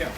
go.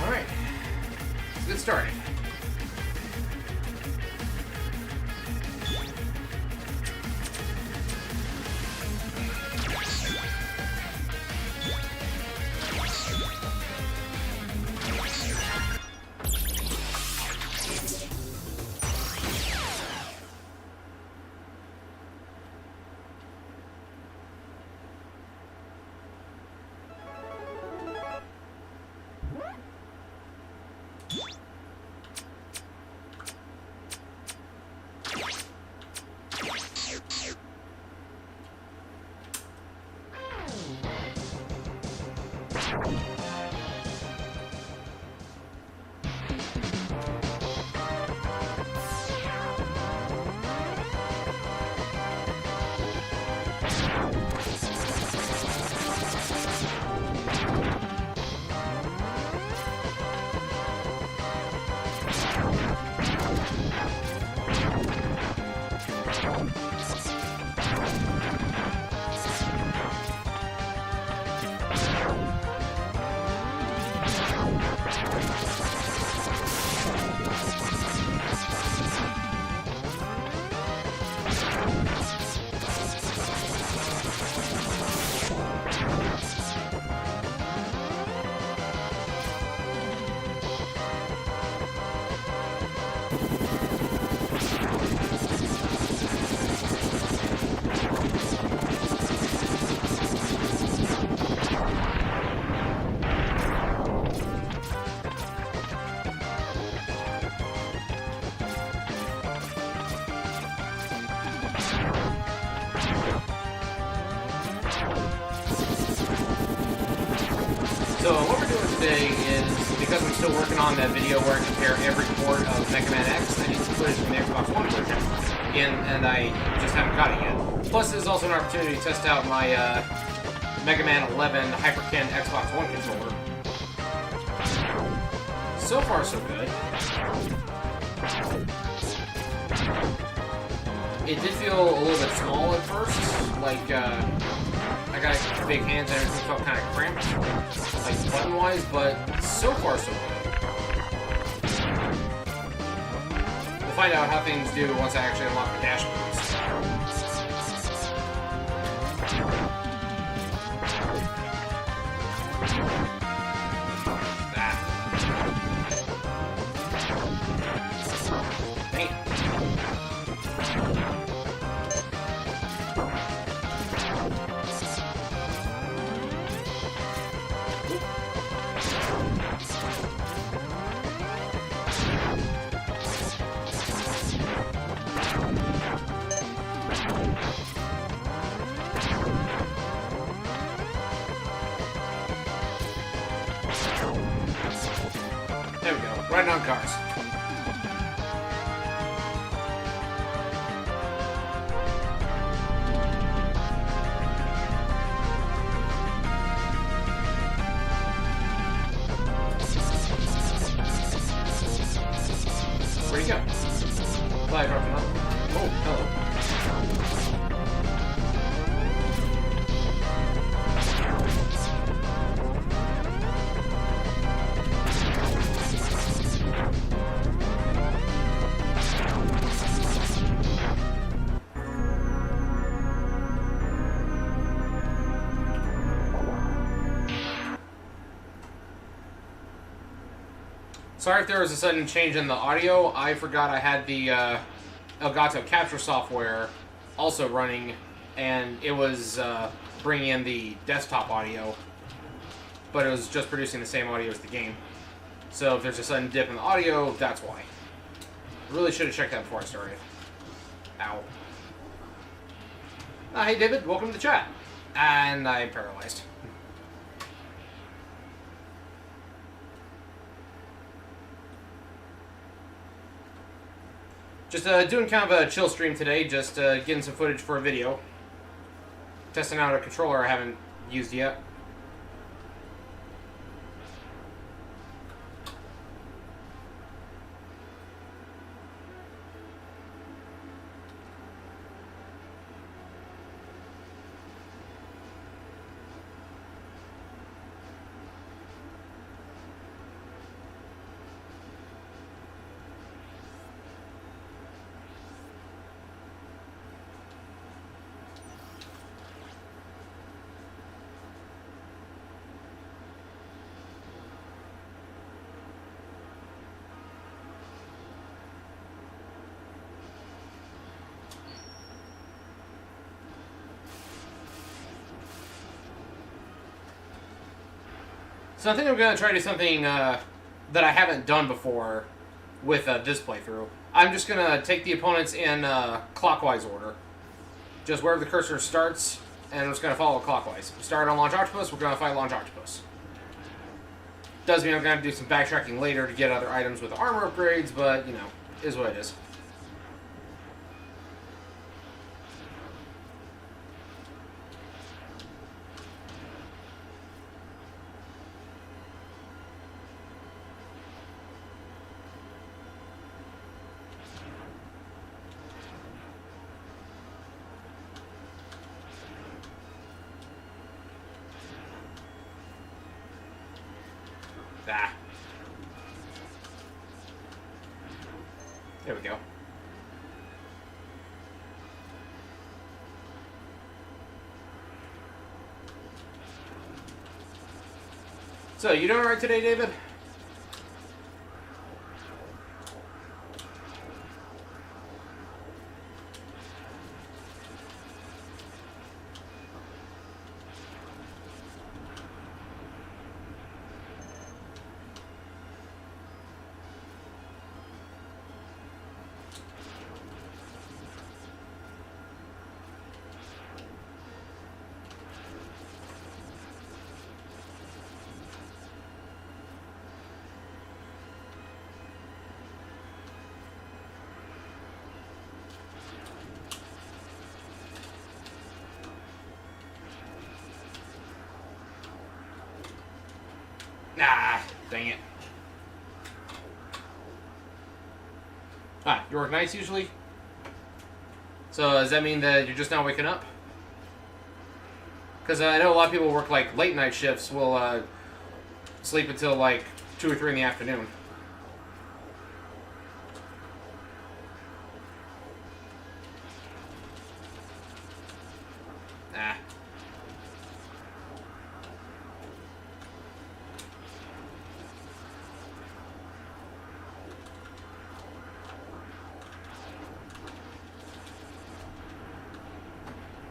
Alright, let's get started. So what we're doing today is, because I'm still working on that video where I compare every port of MegaMan X, I need some footage from the Xbox One version, and I just haven't got it yet. Plus, this is also an opportunity to test out my MegaMan 11 HyperCin Xbox One controller. So far, so good. It did feel a little bit small at first, like, I got big hands and everything felt kind of cramped, like button-wise, but so far so good. We'll find out how things do once I actually unlock the dashboards. There we go. Riding on cars. Where'd he go? Fly dropped another one. Oh, hello. Sorry if there was a sudden change in the audio. I forgot I had the Elgato capture software also running, and it was bringing in the desktop audio, but it was just producing the same audio as the game. So if there's a sudden dip in the audio, that's why. Really should have checked that before I started. Ow. Hey David, welcome to the chat. And I'm paralyzed. Just doing kind of a chill stream today, just getting some footage for a video. Testing out a controller I haven't used yet. So I think I'm going to try to do something that I haven't done before with this playthrough. I'm just going to take the opponents in clockwise order. Just wherever the cursor starts, and I'm just going to follow clockwise. We start on Launch Octopus, we're going to fight Launch Octopus. Does mean I'm going to do some backtracking later to get other items with armor upgrades, but, you know, is what it is. Ah. There we go. So, you doing alright today, David? Nah, dang it. Ah, you work nights usually? So does that mean that you're just now waking up? Because I know a lot of people work like late night shifts will sleep until like 2 or 3 in the afternoon. Ah.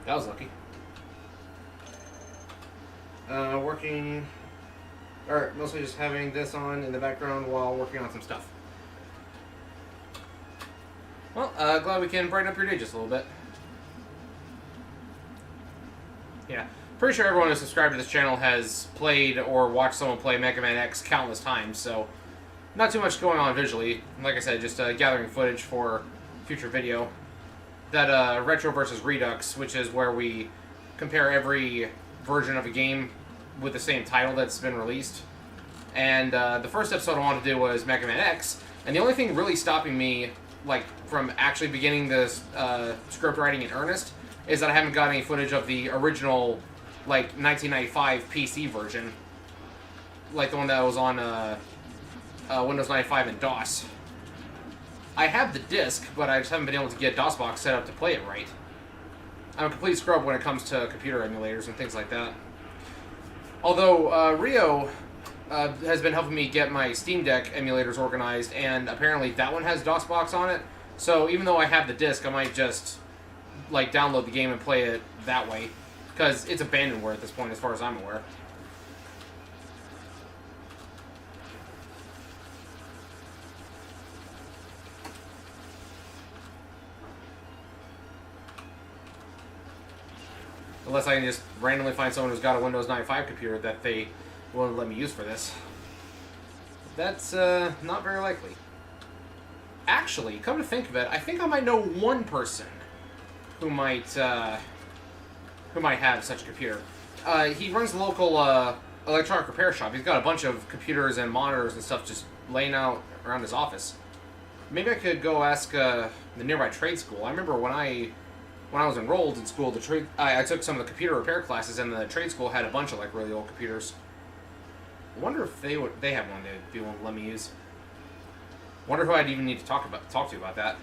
That was lucky. Working, or mostly just having this on in the background while working on some stuff. Well, glad we can brighten up your day just a little bit. Yeah, pretty sure everyone who's subscribed to this channel has played or watched someone play MegaMan X countless times, so not too much going on visually. Like I said, just gathering footage for future video. That Retro versus Redux, which is where we compare every version of a game with the same title that's been released. And the first episode I wanted to do was MegaMan X, and the only thing really stopping me like from actually beginning this script writing in earnest is that I haven't got any footage of the original like 1995 PC version, like the one that was on Windows 95 and DOS. I have the disc, but I just haven't been able to get DOSBox set up to play it right. I'm a complete scrub when it comes to computer emulators and things like that. Although Rio has been helping me get my Steam Deck emulators organized, and apparently that one has DOSBox on it. So even though I have the disc, I might just like download the game and play it that way, because it's abandonware at this point, as far as I'm aware. Unless I can just randomly find someone who's got a Windows 95 computer that they won't let me use for this. That's not very likely. Actually, come to think of it, I think I might know one person who might have such a computer. He runs a local electronic repair shop. He's got a bunch of computers and monitors and stuff just laying out around his office. Maybe I could go ask the nearby trade school. I remember when I was enrolled in school, I took some of the computer repair classes, and the trade school had a bunch of like really old computers. I wonder if they have one they'd be willing to let me use. Wonder who I'd even need to talk to about that.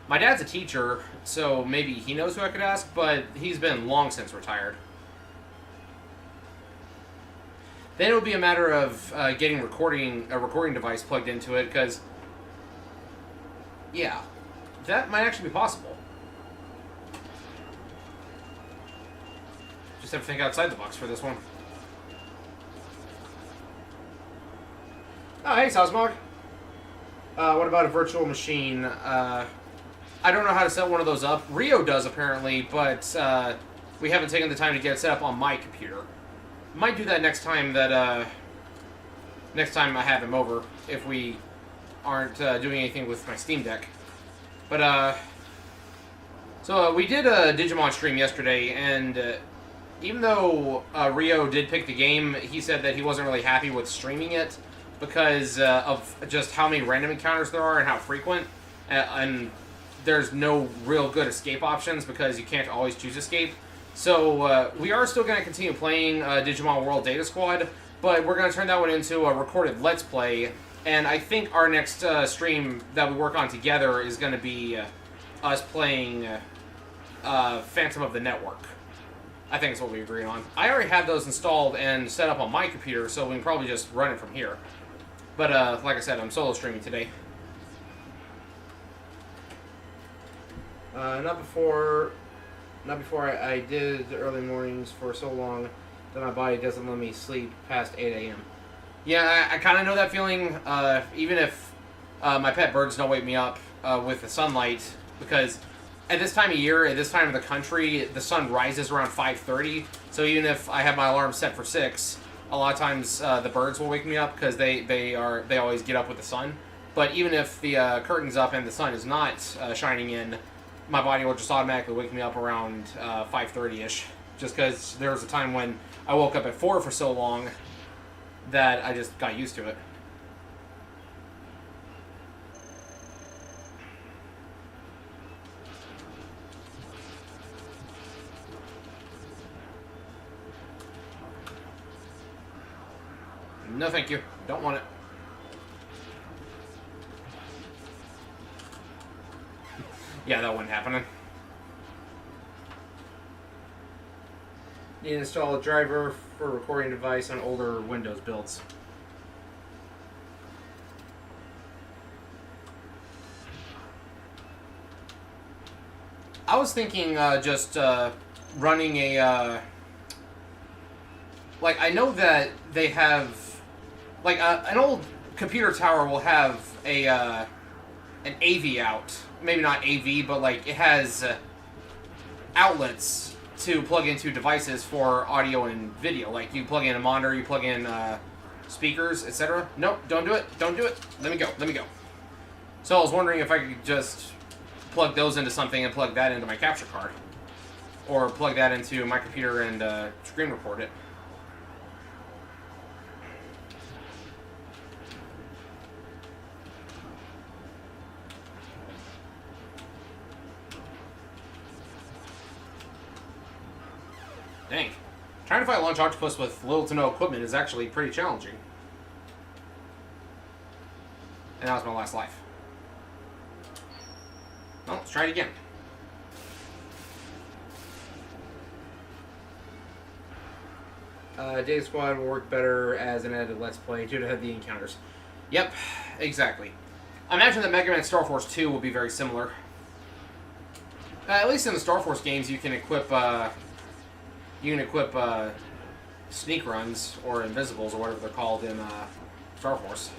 My dad's a teacher, so maybe he knows who I could ask, but he's been long since retired. Then it would be a matter of getting a recording device plugged into it, because, yeah, that might actually be possible. Just have to think outside the box for this one. Oh, hey, Sosmog. What about a virtual machine? I don't know how to set one of those up. Rio does, apparently, but we haven't taken the time to get it set up on my computer. Might do that next time next time I have him over, if we aren't doing anything with my Steam Deck. But, so we did a Digimon stream yesterday, and even though Rio did pick the game, he said that he wasn't really happy with streaming it, because of just how many random encounters there are and how frequent, and there's no real good escape options because you can't always choose escape. So we are still going to continue playing Digimon World Data Squad, but we're going to turn that one into a recorded Let's Play, and I think our next stream that we work on together is going to be us playing Phantom of the Network. I think it's what we agreed on. I already have those installed and set up on my computer, so we can probably just run it from here. But, like I said, I'm solo streaming today. Not before I did the early mornings for so long that my body doesn't let me sleep past 8 a.m. Yeah, I kind of know that feeling, even if my pet birds don't wake me up with the sunlight, because at this time of year, at this time of the country, the sun rises around 5:30, so even if I have my alarm set for 6, a lot of times the birds will wake me up because they always get up with the sun. But even if the curtain's up and the sun is not shining in, my body will just automatically wake me up around 5:30ish, just because there was a time when I woke up at 4 for so long that I just got used to it. No, thank you. Don't want it. Yeah, that wasn't happening. Need to install a driver for a recording device on older Windows builds. I was thinking just running a... like, I know that they have... like, an old computer tower will have a an AV out. Maybe not AV, but, like, it has outlets to plug into devices for audio and video. Like, you plug in a monitor, you plug in speakers, etc. Nope, don't do it. Don't do it. Let me go. Let me go. So I was wondering if I could just plug those into something and plug that into my capture card. Or plug that into my computer and screen record it. Dang. Trying to fight a launch octopus with little to no equipment is actually pretty challenging. And that was my last life. Well, let's try it again. Data Squad will work better as an edited Let's Play due to the encounters. Yep, exactly. I imagine that MegaMan Star Force 2 will be very similar. At least in the Star Force games, you can equip sneak runs, or invisibles, or whatever they're called in Star Force.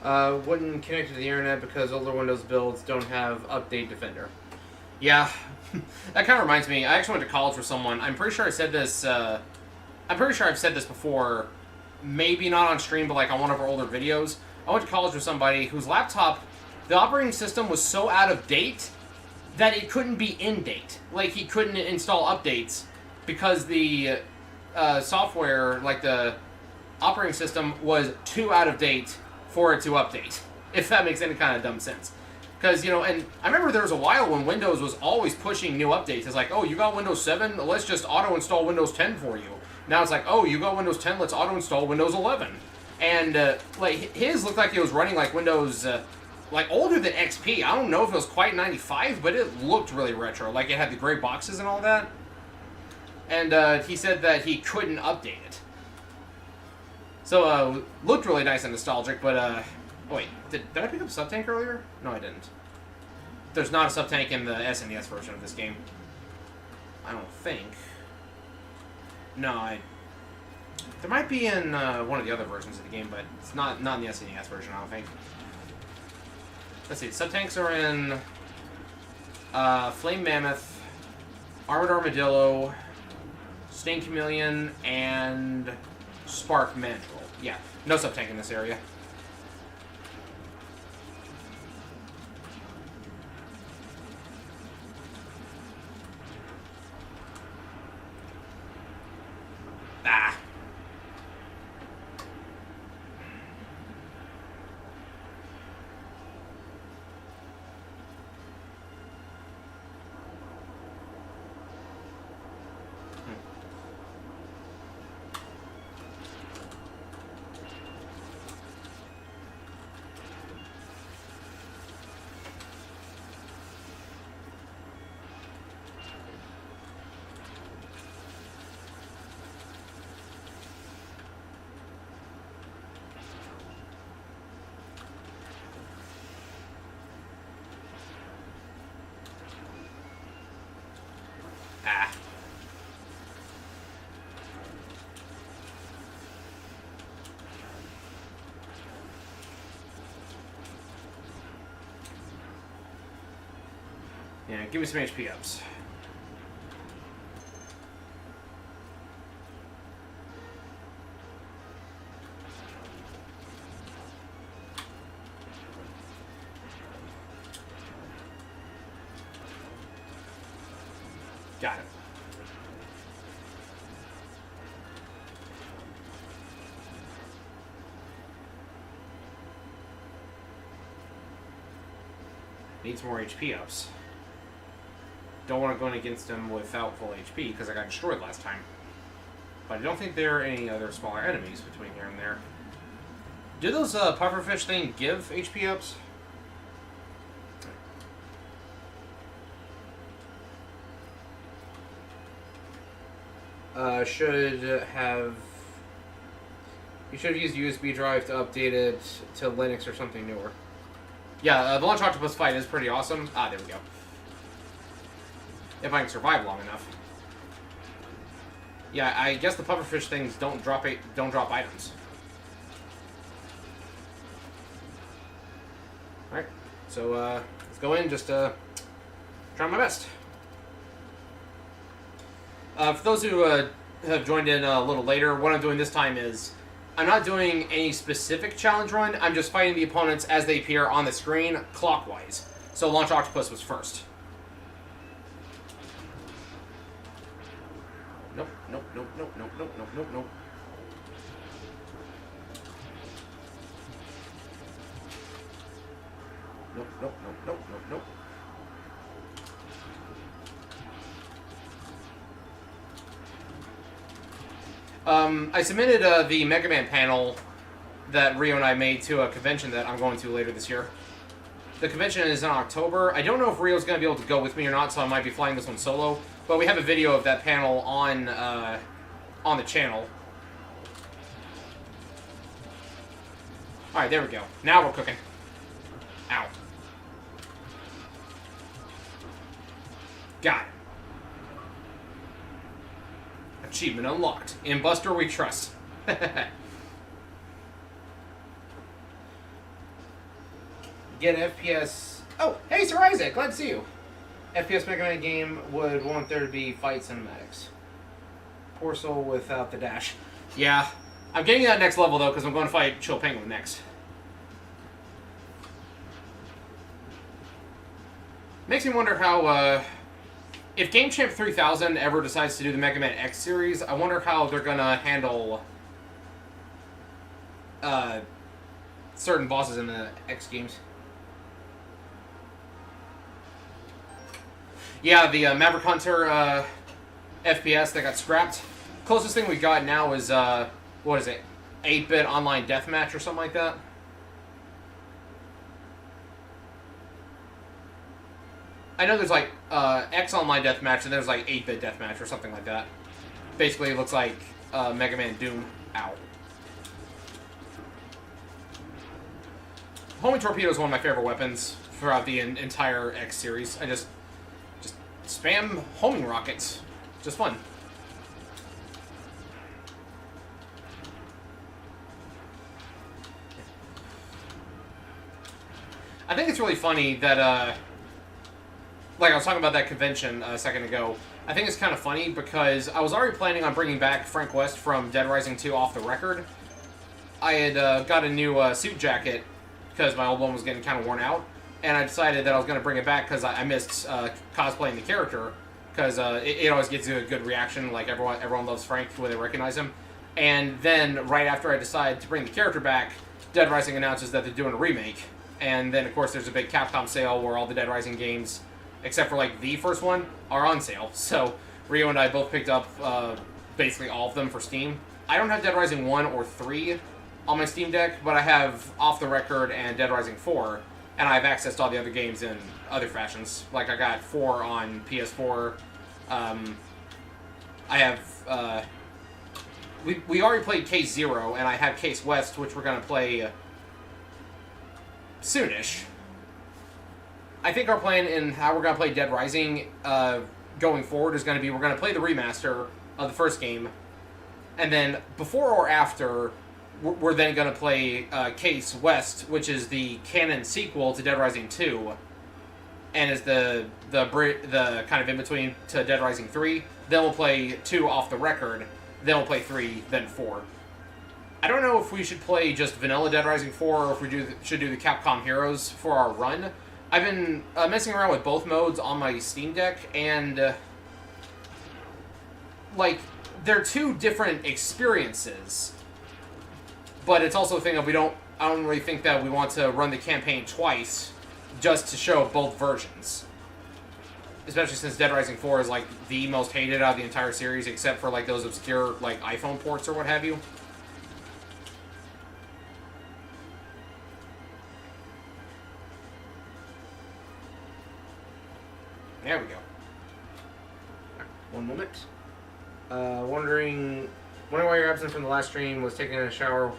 Wouldn't connect to the internet because older Windows builds don't have Update Defender. Yeah, that kind of reminds me. I actually went to college with someone. I'm pretty sure I said this. I'm pretty sure I've said this before. Maybe not on stream, but like on one of our older videos. I went to college with somebody whose laptop, the operating system was so out of date that it couldn't be in date. Like, he couldn't install updates because the software, like the operating system, was too out of date for it to update, if that makes any kind of dumb sense. Because, you know, and I remember there was a while when Windows was always pushing new updates. It's like, oh, you got Windows 7? Let's just auto-install Windows 10 for you. Now it's like, oh, you got Windows 10? Let's auto-install Windows 11. And, like, his looked like it was running, like, Windows, like, older than XP. I don't know if it was quite 95, but it looked really retro. Like, it had the gray boxes and all that. And, he said that he couldn't update it. So, looked really nice and nostalgic, but, oh, wait, did I pick up a sub-tank earlier? No, I didn't. There's not a sub-tank in the SNES version of this game. I don't think. No, there might be in one of the other versions of the game, but it's not in the SNES version, I don't think. Let's see, sub-tanks are in Flame Mammoth, Armored Armadillo, Sting Chameleon, and Spark Mandrill. Yeah, no sub-tank in this area. Ah. Ah. Yeah, give me some HP ups. Got it. Needs more HP ups. Don't want to go in against him without full HP because I got destroyed last time. But I don't think there are any other smaller enemies between here and there. Do those pufferfish things give HP ups? Should have... You should have used USB drive to update it to Linux or something newer. Yeah, the Launch Octopus fight is pretty awesome. Ah, there we go. If I can survive long enough. Yeah, I guess the pufferfish things don't drop items. Alright, so let's go in, just try my best. For those who have joined in a little later, what I'm doing this time is I'm not doing any specific challenge run, I'm just fighting the opponents as they appear on the screen clockwise. So Launch Octopus was first. Nope, nope, nope, nope, nope, nope, nope, nope, nope. Nope, nope, nope, nope, nope, nope. I submitted the MegaMan panel that Rio and I made to a convention that I'm going to later this year. The convention is in October. I don't know if Rio's going to be able to go with me or not, so I might be flying this one solo. But we have a video of that panel on the channel. Alright, there we go. Now we're cooking. Ow. Got it. Achievement unlocked. In Buster we trust. get FPS. Oh, hey, Sir Isaac, glad to see you. FPS Mega Man game would want there to be fight cinematics. Poor soul without the dash. Yeah, I'm getting that next level though because I'm going to fight Chill Penguin next. Makes me wonder how, if Game Champ 3000 ever decides to do the Mega Man X series, I wonder how they're gonna handle certain bosses in the X games. Yeah, the Maverick Hunter FPS that got scrapped. Closest thing we got now is, what is it? 8-bit online deathmatch or something like that. I know there's like X online deathmatch and there's like 8-bit deathmatch or something like that. Basically, it looks like Mega Man Doom. Ow. Homing torpedo is one of my favorite weapons throughout the entire X series. I just spam homing rockets. Just fun. I think it's really funny that, like I was talking about that convention a second ago, I think it's kind of funny because I was already planning on bringing back Frank West from Dead Rising 2 off the record. I had got a new suit jacket because my old one was getting kind of worn out, and I decided that I was going to bring it back because I missed cosplaying the character, because it always gets a good reaction, like everyone loves Frank when they recognize him. And then, right after I decided to bring the character back, Dead Rising announces that they're doing a remake. And then, of course, there's a big Capcom sale where all the Dead Rising games, except for, like, the first one, are on sale. So, Rio and I both picked up basically all of them for Steam. I don't have Dead Rising 1 or 3 on my Steam Deck, but I have Off the Record and Dead Rising 4, and I have access to all the other games in other fashions. Like, I got 4 on PS4. I have, we already played Case Zero, and I have Case West, which we're going to play soonish. I think our plan in how we're going to play Dead Rising going forward is going to be we're going to play the remaster of the first game, and then before or after, we're then going to play Case West, which is the canon sequel to Dead Rising 2, and is the kind of in-between to Dead Rising 3. Then we'll play 2 Off the Record, then we'll play 3, then 4. I don't know if we should play just vanilla Dead Rising 4 or if we should do the Capcom Heroes for our run. I've been messing around with both modes on my Steam Deck, and like, they're two different experiences. But it's also a thing of I don't really think that we want to run the campaign twice just to show both versions. Especially since Dead Rising 4 is like the most hated out of the entire series, except for like those obscure like iPhone ports or what have you. There we go. One moment. Wondering why you're absent from the last stream, was taking a shower,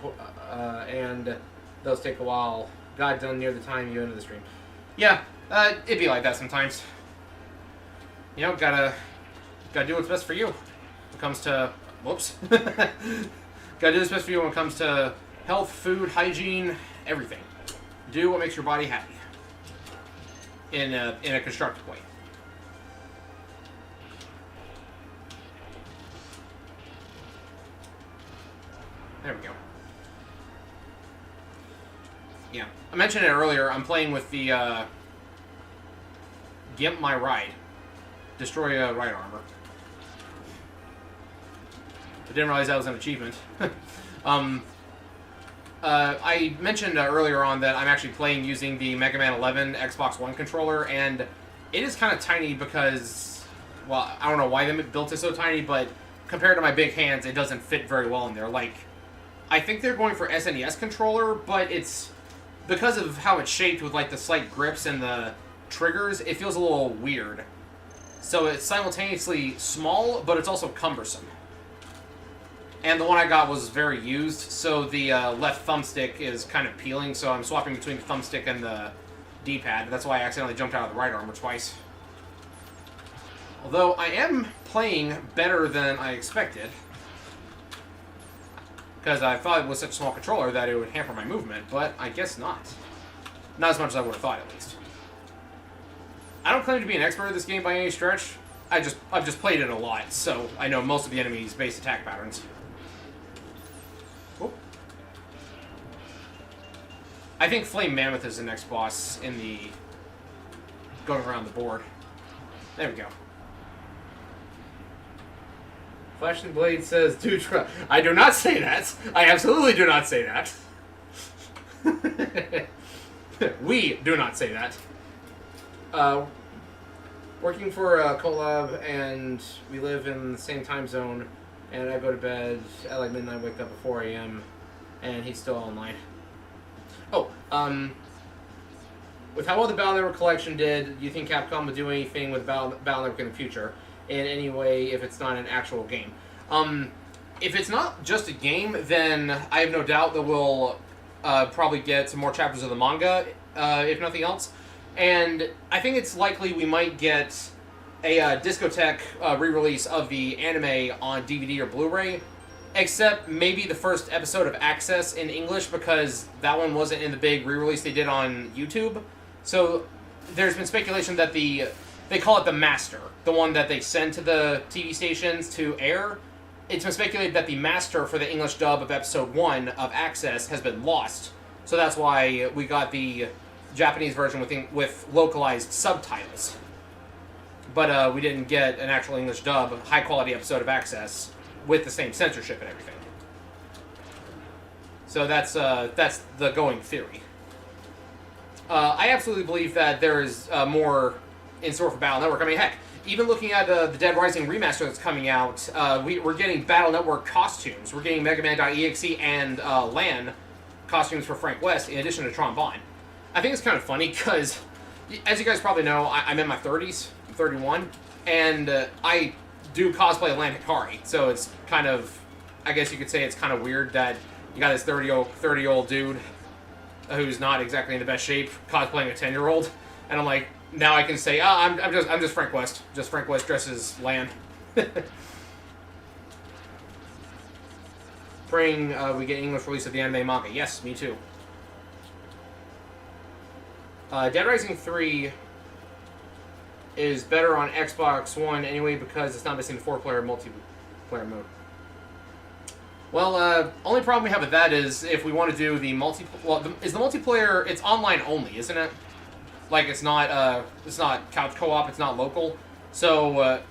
and those take a while. Got done near the time you ended the stream. Yeah, it'd be like that sometimes. You know, gotta do what's best for you. When it comes to, whoops. Gotta do what's best for you when it comes to health, food, hygiene, everything. Do what makes your body happy. In a constructive way. There we go. Yeah. I mentioned it earlier, I'm playing with the, Gimp My Ride. Destroy a ride armor. I didn't realize that was an achievement. I mentioned earlier on that I'm actually playing using the Mega Man 11 Xbox One controller, and it is kind of tiny because, well, I don't know why they built it so tiny, but compared to my big hands, it doesn't fit very well in there. Like, I think they're going for SNES controller, but it's because of how it's shaped with like the slight grips and the triggers, it feels a little weird. So it's simultaneously small, but it's also cumbersome. And the one I got was very used, so the left thumbstick is kind of peeling, so I'm swapping between the thumbstick and the D-pad. That's why I accidentally jumped out of the right armor twice. Although I am playing better than I expected, because I thought it was such a small controller that it would hamper my movement, but I guess not. Not as much as I would have thought, at least. I don't claim to be an expert at this game by any stretch. I've just played it a lot, so I know most of the enemy's base attack patterns. Oh. I think Flame Mammoth is the next boss in the... going around the board. There we go. Flashing Blade says, dude, I do not say that. I absolutely do not say that. We do not say that. Working for a collab, and we live in the same time zone, and I go to bed at like midnight, wake up at 4 a.m., and he's still online. Oh, with how well the Battle Network collection did, do you think Capcom would do anything with Battle Network in the future? In any way, if it's not an actual game? If it's not just a game, then I have no doubt that we'll probably get some more chapters of the manga, if nothing else. And I think it's likely we might get a Discotek re-release of the anime on DVD or Blu-ray, except maybe the first episode of Access in English, because that one wasn't in the big re-release they did on YouTube. So there's been speculation that they call it the Master, the one that they send to the TV stations to air. It's been speculated that the Master for the English dub of episode 1 of Access has been lost. So that's why we got the Japanese version with localized subtitles. But we didn't get an actual English dub, high-quality episode of Access with the same censorship and everything. So that's the going theory. I absolutely believe that there is more in store for Battle Network. I mean, heck, even looking at the Dead Rising remaster that's coming out, we're getting Battle Network costumes. We're getting MegaMan.exe and LAN costumes for Frank West, in addition to Tron Bonne. I think it's kind of funny because, as you guys probably know, I'm in my 30s. I'm 31, and I do cosplay Lan Hikari. So it's kind of, I guess you could say it's kind of weird that you got this 30-year-old dude who's not exactly in the best shape cosplaying a 10-year-old, and I'm like, now I can say, oh, I'm just Frank West. Just Frank West dresses Lan. Praying we get English release of the anime manga. Yes, me too. Dead Rising 3 is better on Xbox One anyway because it's not missing the 4-player multiplayer mode. Well, only problem we have with that is if we want to do the is the multiplayer, it's online only, isn't it? Like, it's not couch co-op, it's not local. So,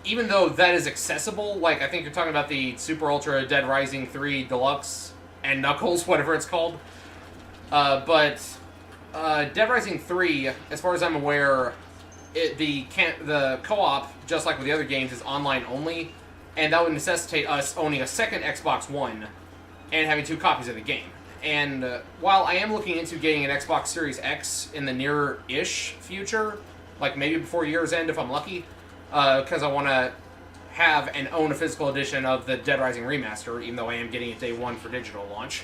even though that is accessible, like, I think you're talking about the Super Ultra Dead Rising 3 Deluxe and Knuckles, whatever it's called. But Dead Rising 3, as far as I'm aware, the co-op, just like with the other games, is online only, and that would necessitate us owning a second Xbox One and having 2 copies of the game. And while I am looking into getting an Xbox Series X in the near-ish future, like maybe before year's end if I'm lucky, because I want to have and own a physical edition of the Dead Rising Remaster, even though I am getting it day 1 for digital launch.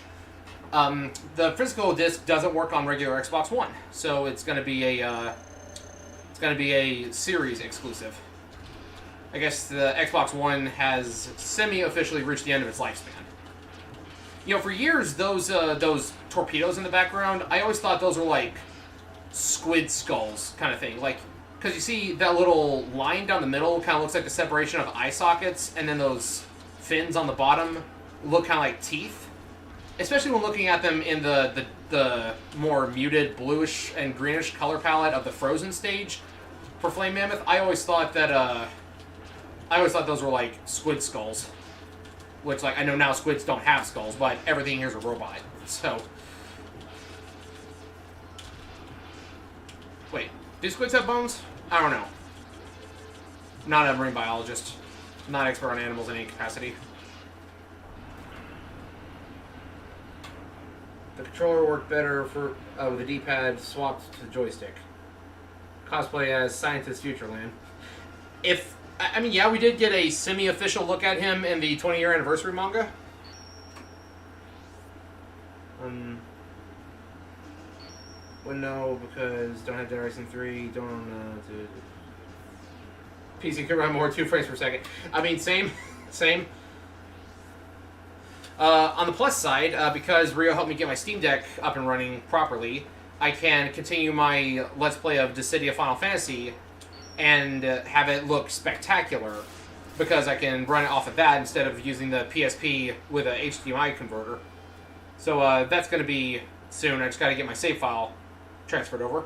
The physical disc doesn't work on regular Xbox One, so it's going to be a Series exclusive. I guess the Xbox One has semi-officially reached the end of its lifespan. You know, for years, those torpedoes in the background, I always thought those were like squid skulls kind of thing. Like, because you see that little line down the middle kind of looks like the separation of eye sockets, and then those fins on the bottom look kind of like teeth. Especially when looking at them in the more muted bluish and greenish color palette of the Frozen stage for Flame Mammoth, I always thought those were like squid skulls. Which, like, I know now squids don't have skulls, but everything here is a robot, so... Wait, do squids have bones? I don't know. I'm not a marine biologist. I'm not expert on animals in any capacity. The controller worked better for with the D-pad swapped to the joystick. Cosplay as Scientist Futureland. I mean, yeah, we did get a semi-official look at him in the 20-year anniversary manga. Wouldn't know because don't have Dead Rising 3, don't PC could run more 2 frames per second. I mean, same. On the plus side, because Rio helped me get my Steam Deck up and running properly, I can continue my Let's Play of Dissidia Final Fantasy and have it look spectacular, because I can run it off of that instead of using the PSP with a HDMI converter. So that's going to be soon. I just got to get my save file transferred over.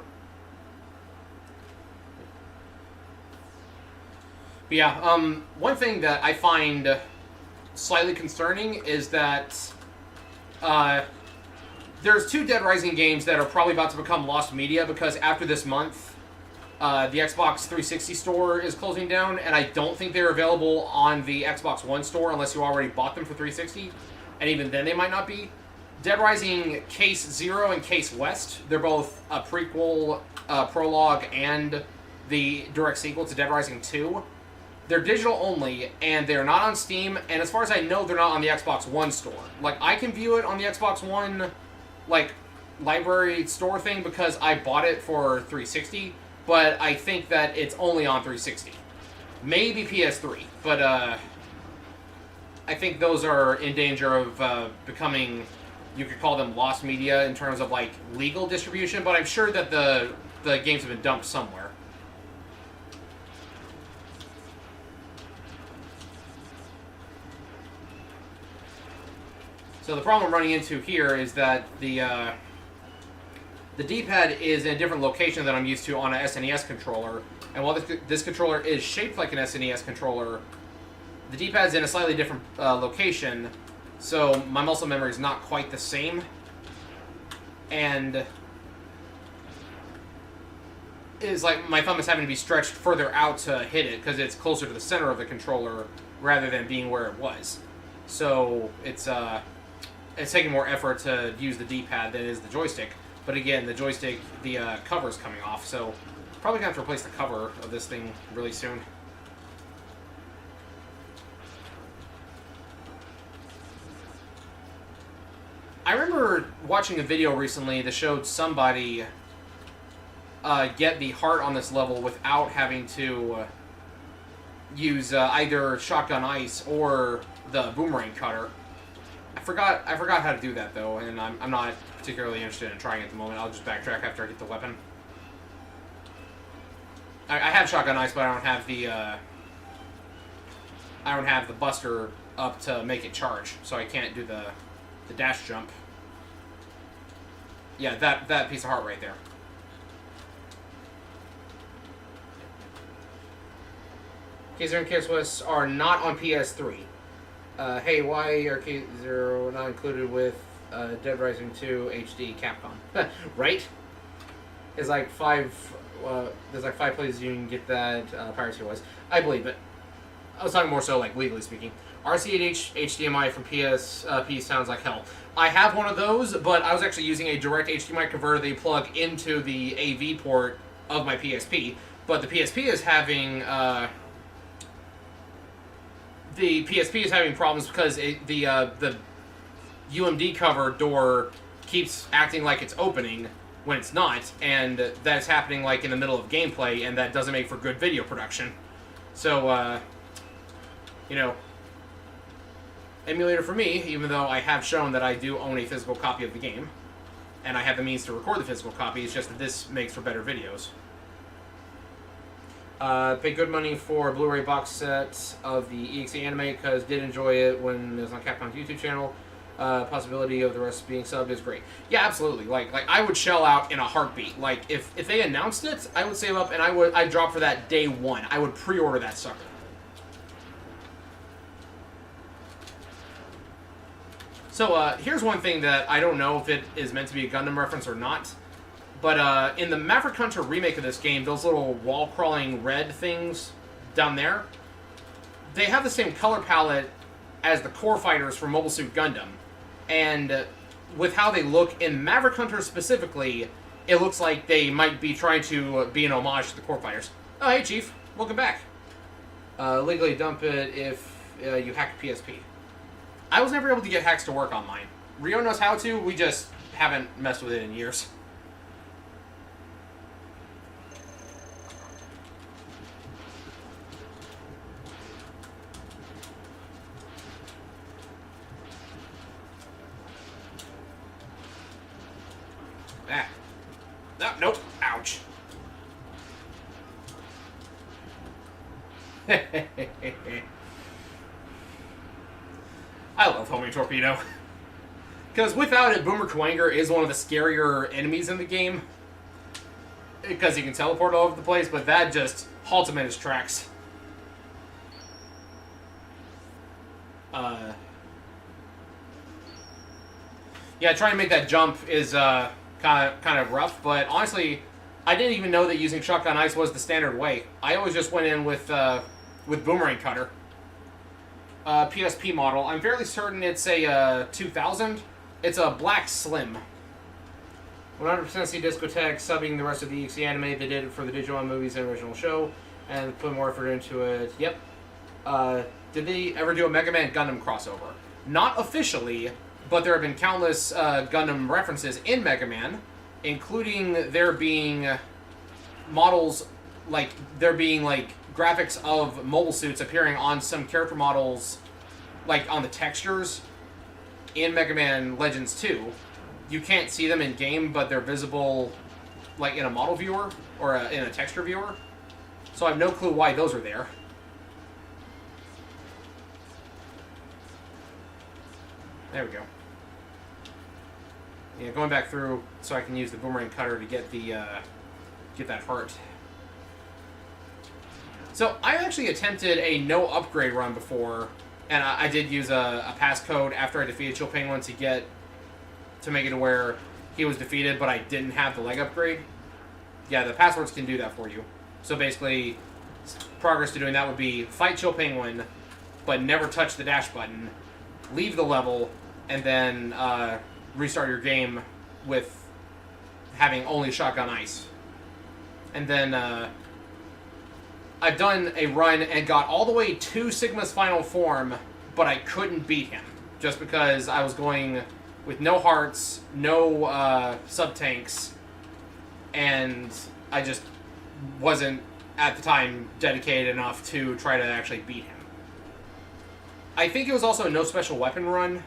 But yeah, one thing that I find slightly concerning is that there's 2 Dead Rising games that are probably about to become lost media, because after this month, the Xbox 360 store is closing down, and I don't think they're available on the Xbox One store unless you already bought them for 360, and even then they might not be. Dead Rising Case Zero and Case West, they're both a prequel, prologue, and the direct sequel to Dead Rising 2. They're digital only, and they're not on Steam, and as far as I know, they're not on the Xbox One store. Like, I can view it on the Xbox One, like, library store thing because I bought it for 360, but I think that it's only on 360. Maybe PS3, but, I think those are in danger of, becoming, you could call them lost media in terms of, like, legal distribution, but I'm sure that the games have been dumped somewhere. So the problem I'm running into here is that the D-pad is in a different location than I'm used to on a SNES controller, and while this controller is shaped like an SNES controller, the D-pad's in a slightly different location, so my muscle memory is not quite the same, and it's like my thumb is having to be stretched further out to hit it because it's closer to the center of the controller rather than being where it was. So it's taking more effort to use the D-pad than it is the joystick. But again, the joystick, the cover's coming off, so probably gonna have to replace the cover of this thing really soon. I remember watching a video recently that showed somebody get the heart on this level without having to use either shotgun ice or the boomerang cutter. I forgot how to do that though, and I'm not particularly interested in trying it at the moment. I'll just backtrack after I get the weapon. I have shotgun ice, but I don't have the buster up to make it charge, so I can't do the dash jump. Yeah, that piece of heart right there. K0 and KSWS are not on PS3. Hey, why are K0 not included with Dead Rising 2 HD Capcom? Right? There's like 5 places you can get that piracy-wise. I believe it. I was talking more so like legally speaking. RC8 HDMI from PSP sounds like hell. I have one of those, but I was actually using a direct HDMI converter they plug into the AV port of my PSP. But the PSP is having problems because the UMD cover door keeps acting like it's opening when it's not, and that's happening like in the middle of gameplay, and that doesn't make for good video production. So, you know, emulator for me, even though I have shown that I do own a physical copy of the game, and I have the means to record the physical copy, it's just that this makes for better videos. Paid good money for a Blu-ray box set of the EXE anime because did enjoy it when it was on Capcom's YouTube channel. Possibility of the rest being subbed is great. Yeah, absolutely. Like I would shell out in a heartbeat. Like if they announced it, I would save up and I'd drop for that day one. I would pre-order that sucker. So here's one thing that I don't know if it is meant to be a Gundam reference or not. But in the Maverick Hunter remake of this game, those little wall-crawling red things down there, they have the same color palette as the core fighters from Mobile Suit Gundam. And with how they look in Maverick Hunter specifically, it looks like they might be trying to be an homage to the core fighters. Oh, hey, Chief. Welcome back. Legally dump it if you hack a PSP. I was never able to get hacks to work on mine. Rio knows how to, we just haven't messed with it in years. Nope. Ouch. I love Homing Torpedo. Because without it, Boomer Kuwanger is one of the scarier enemies in the game. Because he can teleport all over the place, but that just halts him in his tracks. Yeah, trying to make that jump is kind of rough, but honestly, I didn't even know that using Shotgun Ice was the standard way. I always just went in with Boomerang Cutter. PSP model. I'm fairly certain it's a 2000. It's a black slim. 100% see Discotheque subbing the rest of the EXE anime. They did it for the Digimon movies and original show, and put more effort into it. Yep. Did they ever do a Mega Man Gundam crossover? Not officially, but there have been countless Gundam references in Mega Man, including there being models, like, there being, like, graphics of mobile suits appearing on some character models, like, on the textures in Mega Man Legends 2. You can't see them in-game, but they're visible, like, in a model viewer, or in a texture viewer. So I have no clue why those are there. There we go. Yeah, going back through so I can use the Boomerang Cutter to get the get that heart. So I actually attempted a no upgrade run before, and I did use a passcode after I defeated Chill Penguin to make it to where he was defeated, but I didn't have the leg upgrade. Yeah, the passwords can do that for you. So basically, progress to doing that would be fight Chill Penguin, but never touch the dash button, leave the level, and then restart your game with having only Shotgun Ice. And then I've done a run and got all the way to Sigma's final form, but I couldn't beat him, just because I was going with no hearts, no sub-tanks, and I just wasn't, at the time, dedicated enough to try to actually beat him. I think it was also a no special weapon run.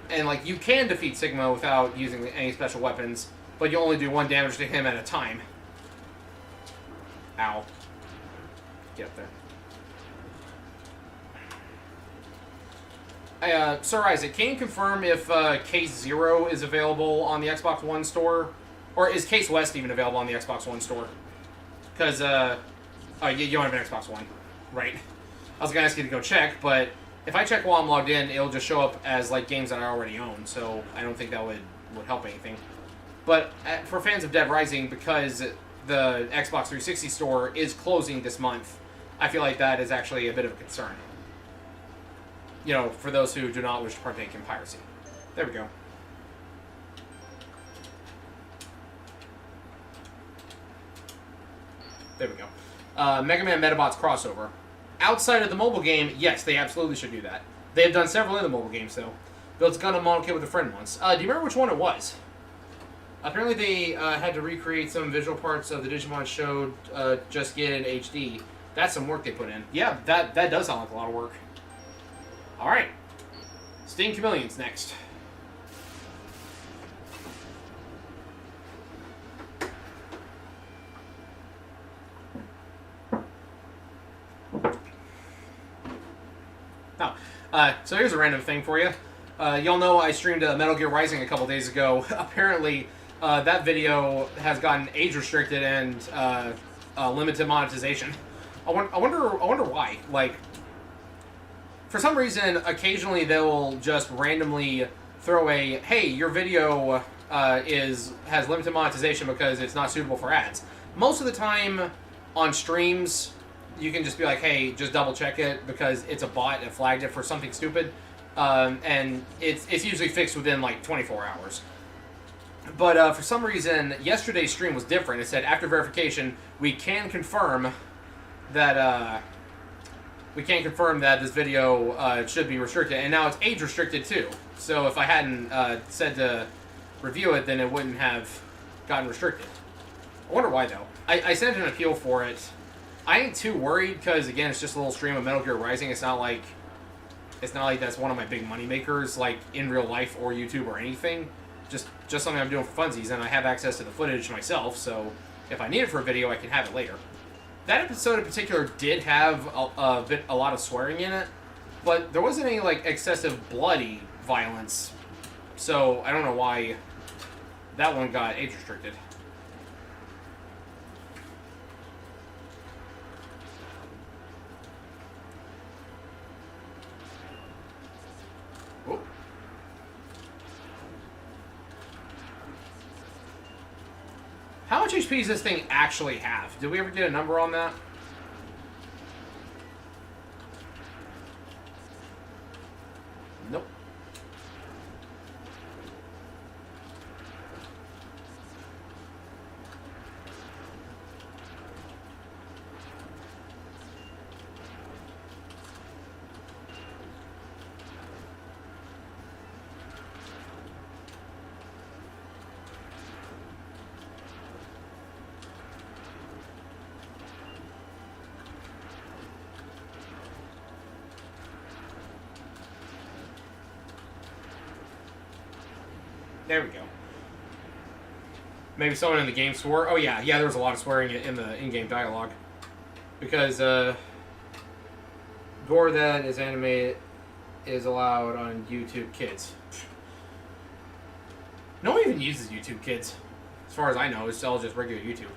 And, like, you can defeat Sigma without using any special weapons, but you only do 1 damage to him at a time. Ow. Get up there. Sir Isaac, can you confirm if Case Zero is available on the Xbox One store? Or is Case West even available on the Xbox One store? Because, oh, you don't have an Xbox One. Right. I was going to ask you to go check, but if I check while I'm logged in, it'll just show up as, like, games that I already own, so I don't think that would help anything. But for fans of Dead Rising, because the Xbox 360 store is closing this month, I feel like that is actually a bit of a concern. You know, for those who do not wish to partake in piracy. There we go. There we go. Mega Man Metabots crossover. Outside of the mobile game, yes, they absolutely should do that. They have done several in the mobile games, though. Built a Gundam model kit with a friend once. Do you remember which one it was? Apparently they had to recreate some visual parts of the Digimon show Just Get in HD. That's some work they put in. Yeah, that does sound like a lot of work. Alright. Sting Chameleon's next. So here's a random thing for you. Y'all know I streamed Metal Gear Rising a couple days ago. Apparently, that video has gotten age restricted and limited monetization. I wonder why. Like, for some reason, occasionally they'll just randomly throw a, hey, your video has limited monetization because it's not suitable for ads. Most of the time on streams, you can just be like, hey, just double check it because it's a bot that flagged it for something stupid. And it's usually fixed within like 24 hours. But for some reason, yesterday's stream was different. It said, after verification, we can confirm that this video should be restricted. And now it's age restricted too. So if I hadn't said to review it, then it wouldn't have gotten restricted. I wonder why though. I sent an appeal for it. I ain't too worried because, again, it's just a little stream of Metal Gear Rising. It's not like It's not like that's one of my big money makers, like in real life or YouTube or anything. Just something I'm doing for funsies, and I have access to the footage myself, so if I need it for a video, I can have it later. That episode in particular did have a lot of swearing in it, but there wasn't any like excessive bloody violence, so I don't know why that one got age restricted. Oh. How much HP does this thing actually have? Did we ever get a number on that? Nope. There we go. Maybe someone in the game swore. Oh yeah, there was a lot of swearing in the in-game dialogue. Because gore that is animated is allowed on YouTube Kids. No one even uses YouTube Kids. As far as I know, it's all just regular YouTube.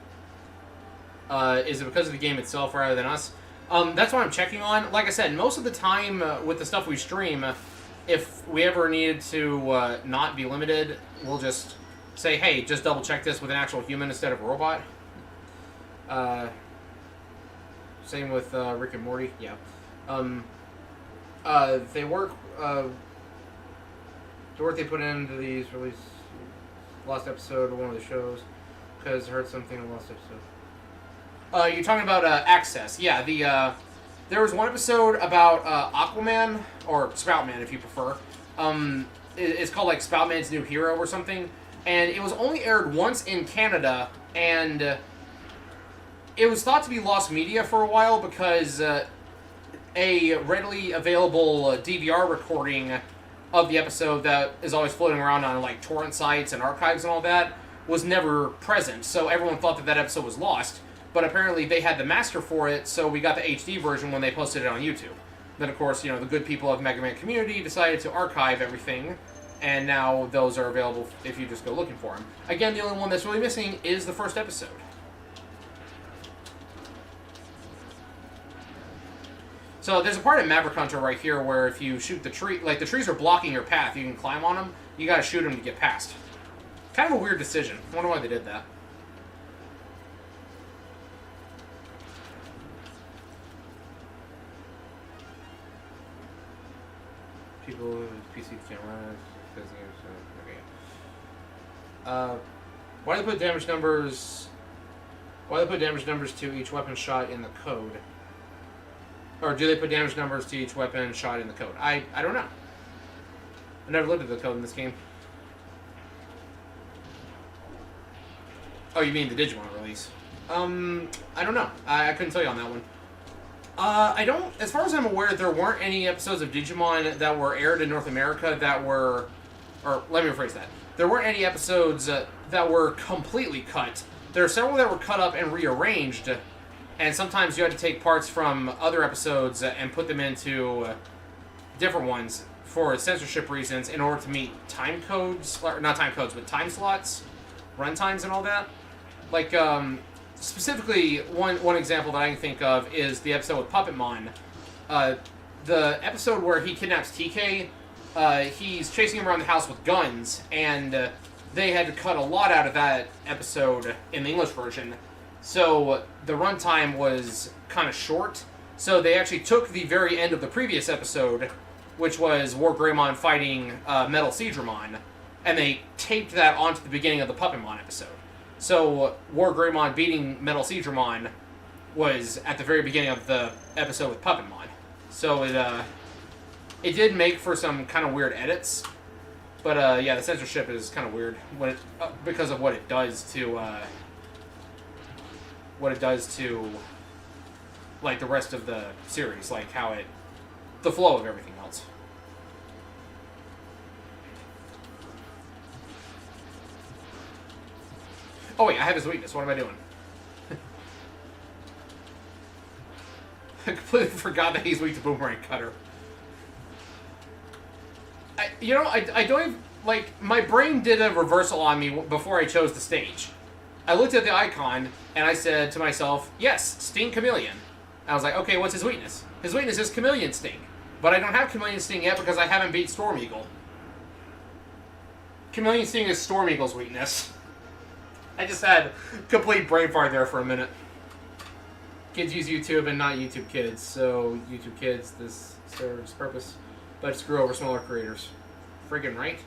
Is it because of the game itself rather than us? That's what I'm checking on. Like I said, most of the time with the stuff we stream, if we ever needed to not be limited, we'll just say, hey, just double check this with an actual human instead of a robot. Same with Rick and Morty, yeah. They work, the work they put into these release last episode of one of the shows, because I heard something in the last episode. You're talking about Access, yeah, there was one episode about Aquaman, or Spoutman if you prefer. It's called like Spoutman's New Hero or something. And it was only aired once in Canada, and it was thought to be lost media for a while because a readily available DVR recording of the episode that is always floating around on like torrent sites and archives and all that was never present. So everyone thought that that episode was lost. But apparently they had the master for it, so we got the HD version when they posted it on YouTube. Then, of course, you know, the good people of MegaMan community decided to archive everything, and now those are available if you just go looking for them. Again, the only one that's really missing is the first episode. So there's a part in Maverick Hunter right here where if you shoot the tree, like the trees are blocking your path, you can climb on them, you gotta shoot them to get past. Kind of a weird decision. I wonder why they did that. People with PC cameras, okay. Why do they put damage numbers? Why do they put damage numbers to each weapon shot in the code? Or do they put damage numbers to each weapon shot in the code? I don't know. I never looked at the code in this game. Oh, you mean the Digimon release? I don't know. I couldn't tell you on that one. I don't, as far as I'm aware, there weren't any episodes of Digimon that were aired in North America that were, or let me rephrase that. There weren't any episodes that were completely cut. There are several that were cut up and rearranged, and sometimes you had to take parts from other episodes and put them into different ones for censorship reasons in order to meet time codes, or not time codes, but time slots, run times and all that. Like, specifically, one example that I can think of is the episode with Puppetmon. The episode where he kidnaps TK, he's chasing him around the house with guns, and they had to cut a lot out of that episode in the English version. So the runtime was kind of short. So they actually took the very end of the previous episode, which was War Greymon fighting Metal Seedramon, and they taped that onto the beginning of the Puppetmon episode. So, War Greymon beating Metal Seedramon was at the very beginning of the episode with Puppetmon. So, it did make for some kind of weird edits. But, yeah, the censorship is kind of weird when because of what it does to, like, the rest of the series. Like, how it the flow of everything else. Oh wait, I have his weakness. What am I doing? I completely forgot that he's weak to Boomerang Cutter. I don't even, like, my brain did a reversal on me before I chose the stage. I looked at the icon, and I said to myself, yes, Sting Chameleon. I was like, okay, what's his weakness? His weakness is Chameleon Sting. But I don't have Chameleon Sting yet because I haven't beat Storm Eagle. Chameleon Sting is Storm Eagle's weakness. I just had complete brain fart there for a minute. Kids use YouTube and not YouTube Kids, so YouTube Kids, this serves purpose. But screw over smaller creators. Friggin' right?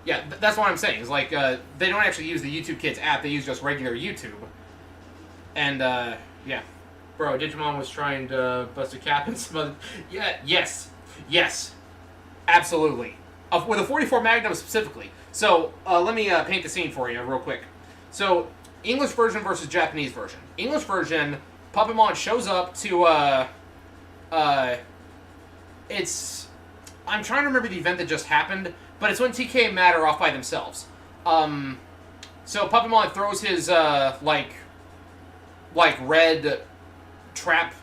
Yeah, that's what I'm saying. It's like, they don't actually use the YouTube Kids app, they use just regular YouTube. And, yeah. Bro, Digimon was trying to bust a cap and some other... Yeah, yes. Yes. Absolutely. With a 44 Magnum specifically. So, let me paint the scene for you real quick. So, English version versus Japanese version. English version, Puppetmon shows up to, it's... I'm trying to remember the event that just happened, but it's when TK and Matt are off by themselves. So Puppetmon throws his, like red trap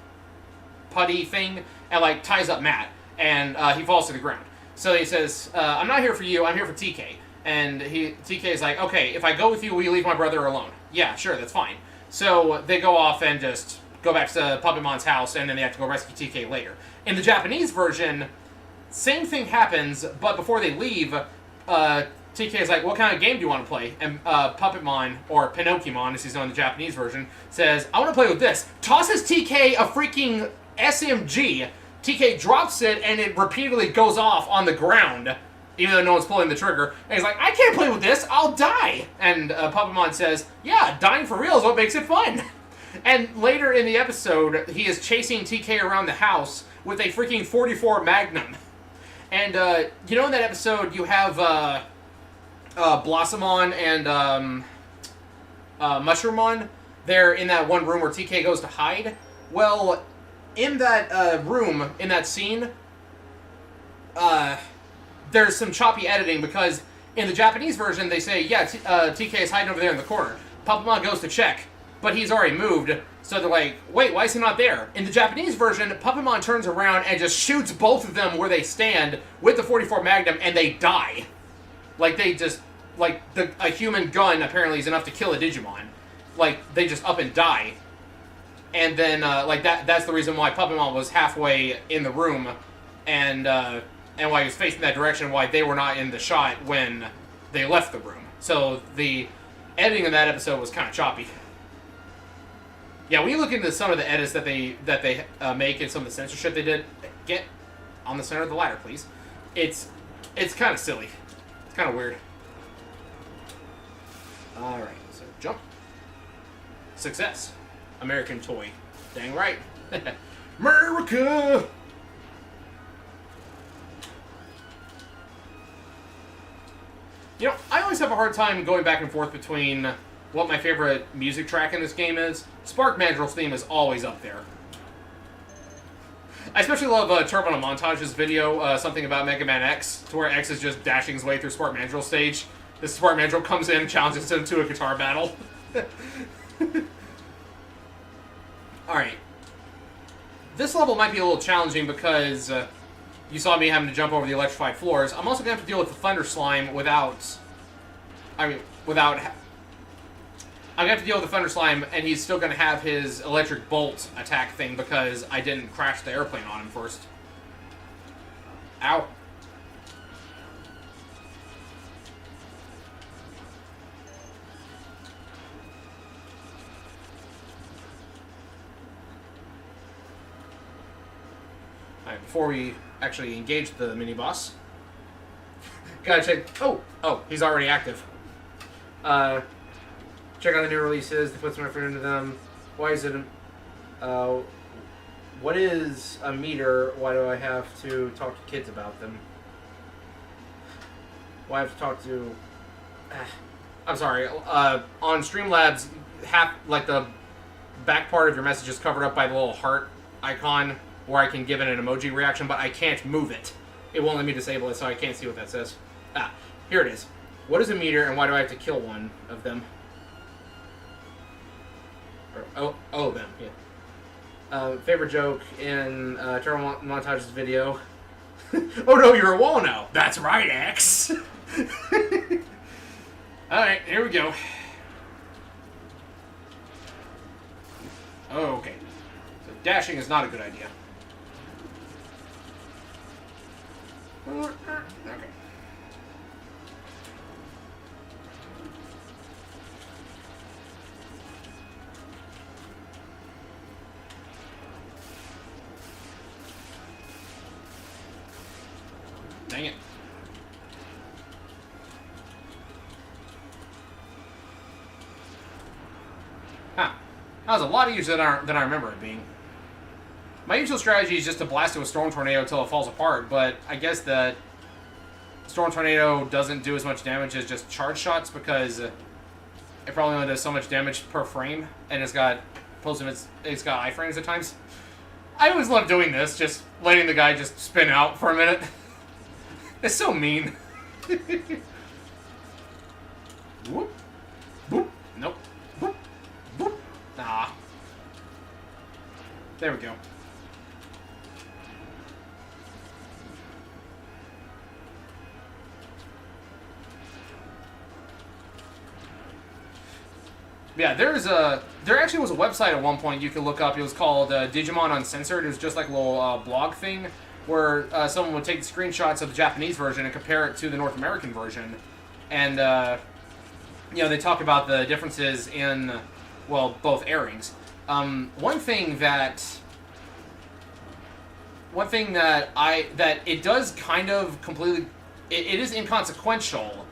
putty thing and, like, ties up Matt, and he falls to the ground. So he says, I'm not here for you, I'm here for TK. And TK is like, okay, if I go with you, will you leave my brother alone? Yeah, sure, that's fine. So they go off and just go back to Puppetmon's house, and then they have to go rescue TK later. In the Japanese version, same thing happens, but before they leave, TK is like, what kind of game do you want to play? And Puppetmon, or Pinocchimon, as he's known in the Japanese version, says, I want to play with this. Tosses TK a freaking SMG. TK drops it, and it repeatedly goes off on the ground, even though no one's pulling the trigger. And he's like, I can't play with this, I'll die. And Puppetmon says, yeah, dying for real is what makes it fun. And later in the episode, he is chasing TK around the house with a freaking 44 Magnum. And, you know, in that episode, you have Blossomon and Mushroomon. They're in that one room where TK goes to hide. Well, in that room, in that scene, there's some choppy editing because in the Japanese version, they say, yeah, TK is hiding over there in the corner. Puppetmon goes to check, but he's already moved. So they're like, wait, why is he not there? In the Japanese version, Puppetmon turns around and just shoots both of them where they stand with the 44 Magnum, and they die. Like, they just, like, a human gun apparently is enough to kill a Digimon. Like, they just up and die. And then, like, that's the reason why Puppetmon was halfway in the room, and why he was facing that direction, why they were not in the shot when they left the room. So the editing of that episode was kind of choppy. Yeah, when you look into some of the edits that they make and some of the censorship they did, get on the center of the ladder, please. It's kind of silly. It's kind of weird. All right, so jump. Success. American toy. Dang right. America! You know, I always have a hard time going back and forth between what my favorite music track in this game is. Spark Mandrill's theme is always up there. I especially love Turbine Montage's video, something about MegaMan X, to where X is just dashing his way through Spark Mandrill stage. This Spark Mandrill comes in and challenges him to a guitar battle. Alright. This level might be a little challenging because you saw me having to jump over the electrified floors. I'm also going to have to deal with the Thunder Slime without... I'm going to have to deal with the Thunder Slime, and he's still going to have his electric bolt attack thing because I didn't crash the airplane on him first. Ow. Alright, before we actually engage the mini-boss, gotta check... Oh, he's already active. Check out the new releases, they put some effort into them. Why is it... what is a meter? Why do I have to talk to kids about them? Why have to talk to... I'm sorry. On Streamlabs, the back part of your message is covered up by the little heart icon or I can give it an emoji reaction, but I can't move it. It won't let me disable it, so I can't see what that says. Ah, here it is. What is a meter, and why do I have to kill one of them? Or, oh, them, yeah. Favorite joke in Turtle Montage's video. Oh no, you're a wall now. That's right, X. Alright, here we go. Oh, okay. So dashing is not a good idea. Okay. Dang it. Huh. That was a lot easier than I remember it being. My usual strategy is just to blast it with Storm Tornado until it falls apart, but I guess that Storm Tornado doesn't do as much damage as just charge shots because it probably only does so much damage per frame, and it's got iframes at times. I always love doing this, just letting the guy just spin out for a minute. It's so mean. Whoop. Boop. Nope. Boop. Boop. Ah. There we go. Yeah, there actually was a website at one point you could look up. It was called Digimon Uncensored. It was just like a little blog thing where someone would take screenshots of the Japanese version and compare it to the North American version. And, they talk about the differences in, well, both airings. One thing that it does kind of completely... It is inconsequential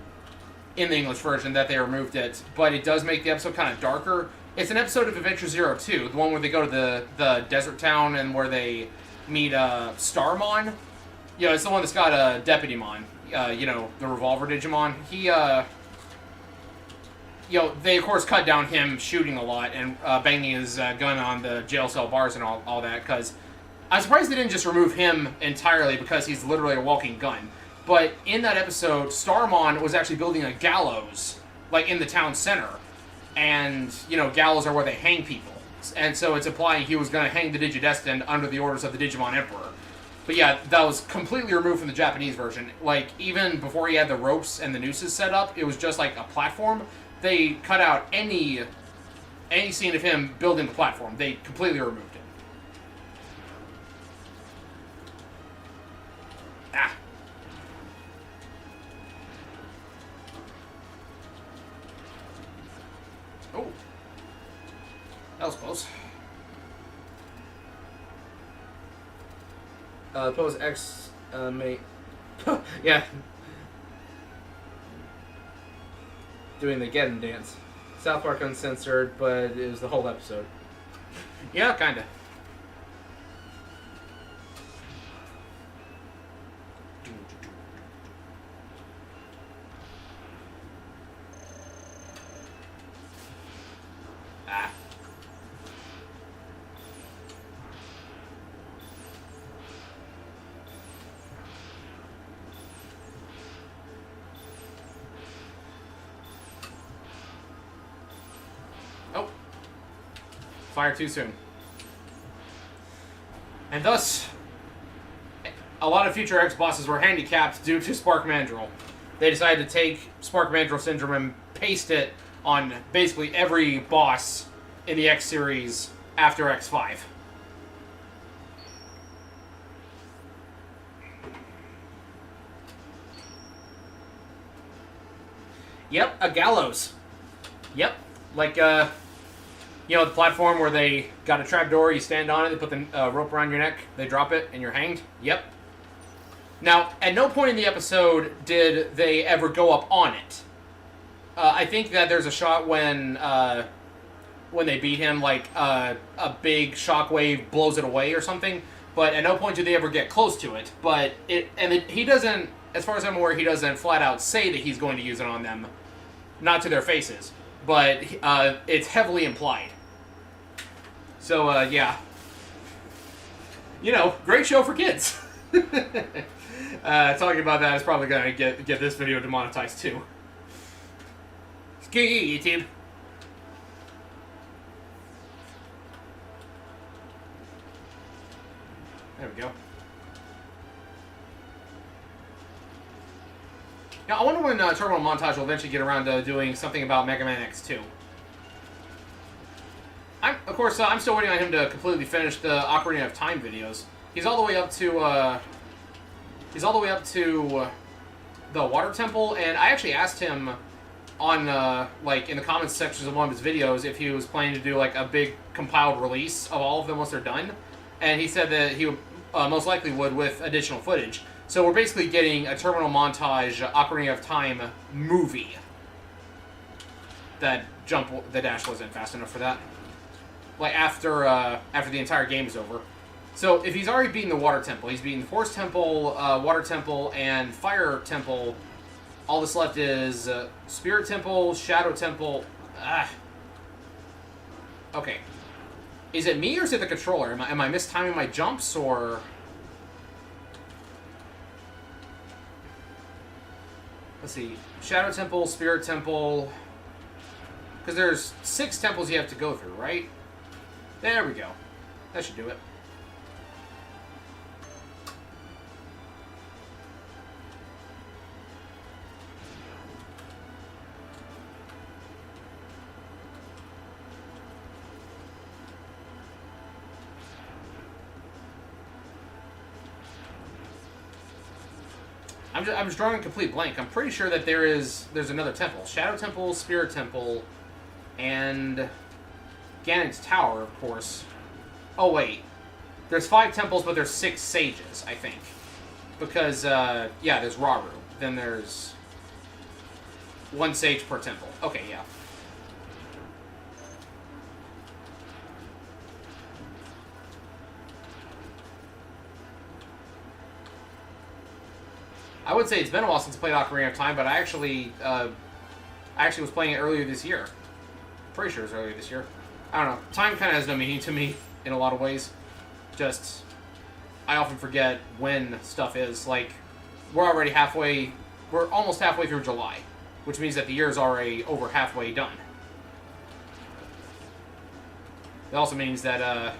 in the English version that they removed it, but it does make the episode kind of darker. It's an episode of Adventure Zero 2, the one where they go to the desert town and where they meet Starmon. Yeah, it's the one that's got a Deputymon, the Revolver Digimon. He, they of course cut down him shooting a lot and banging his gun on the jail cell bars and all that, because I'm surprised they didn't just remove him entirely because he's literally a walking gun. But in that episode, Starmon was actually building a gallows, like, in the town center. And, gallows are where they hang people. And so it's implying he was going to hang the Digidestined under the orders of the Digimon Emperor. But yeah, that was completely removed from the Japanese version. Like, even before he had the ropes and the nooses set up, it was just like a platform. They cut out any scene of him building the platform. They completely removed it. Ah. Oh. That was close. Pose X, mate. Yeah. Doing the Geddon dance. South Park Uncensored, but it was the whole episode. Yeah, kinda. Ah. Oh. Fire too soon. And thus, a lot of future X bosses were handicapped due to Spark Mandrill. They decided to take Spark Mandrill Syndrome and paste it on basically every boss in the X series after X5. Yep, a gallows. Yep, like, the platform where they got a trapdoor, you stand on it, they put the rope around your neck, they drop it, and you're hanged. Yep. Now, at no point in the episode did they ever go up on it. I think that there's a shot when they beat him, like, a big shockwave blows it away or something, but at no point do they ever get close to it. But he doesn't, as far as I'm aware, he doesn't flat out say that he's going to use it on them. Not to their faces, but it's heavily implied. So, yeah. You know, great show for kids. Talking about that is probably gonna get this video demonetized too. Ski YouTube. There we go. Now, I wonder when Terminal Montage will eventually get around to doing something about MegaMan X 2. Of course, I'm still waiting on him to completely finish the Ocarina of Time videos. He's all the way up to the Water Temple, and I actually asked him on like in the comments sections of one of his videos if he was planning to do like a big compiled release of all of them once they're done, and he said that he would, most likely would with additional footage. So we're basically getting a Terminal Montage Ocarina of Time movie. That dash wasn't fast enough for that. Like after the entire game is over. So if he's already beaten the Water Temple, he's beaten the Forest Temple, Water Temple, and Fire Temple. All that's left is Spirit Temple, Shadow Temple. Okay. Is it me or is it the controller? Am I mistiming my jumps or? Let's see. Shadow Temple, Spirit Temple. Because there's 6 temples you have to go through, right? There we go. That should do it. I'm just drawing a complete blank. I'm pretty sure that there's another temple. Shadow Temple, Spirit Temple, and Ganon's Tower, of course. Oh, wait. There's 5 temples, but there's 6 sages, I think. Because, yeah, there's Rauru. Then there's 1 sage per temple. Okay, yeah. I would say it's been a while since I played Ocarina of Time, but I actually was playing it earlier this year. Pretty sure it was earlier this year. I don't know. Time kind of has no meaning to me in a lot of ways. Just, I often forget when stuff is. Like, we're almost halfway through July, which means that the year is already over halfway done. It also means that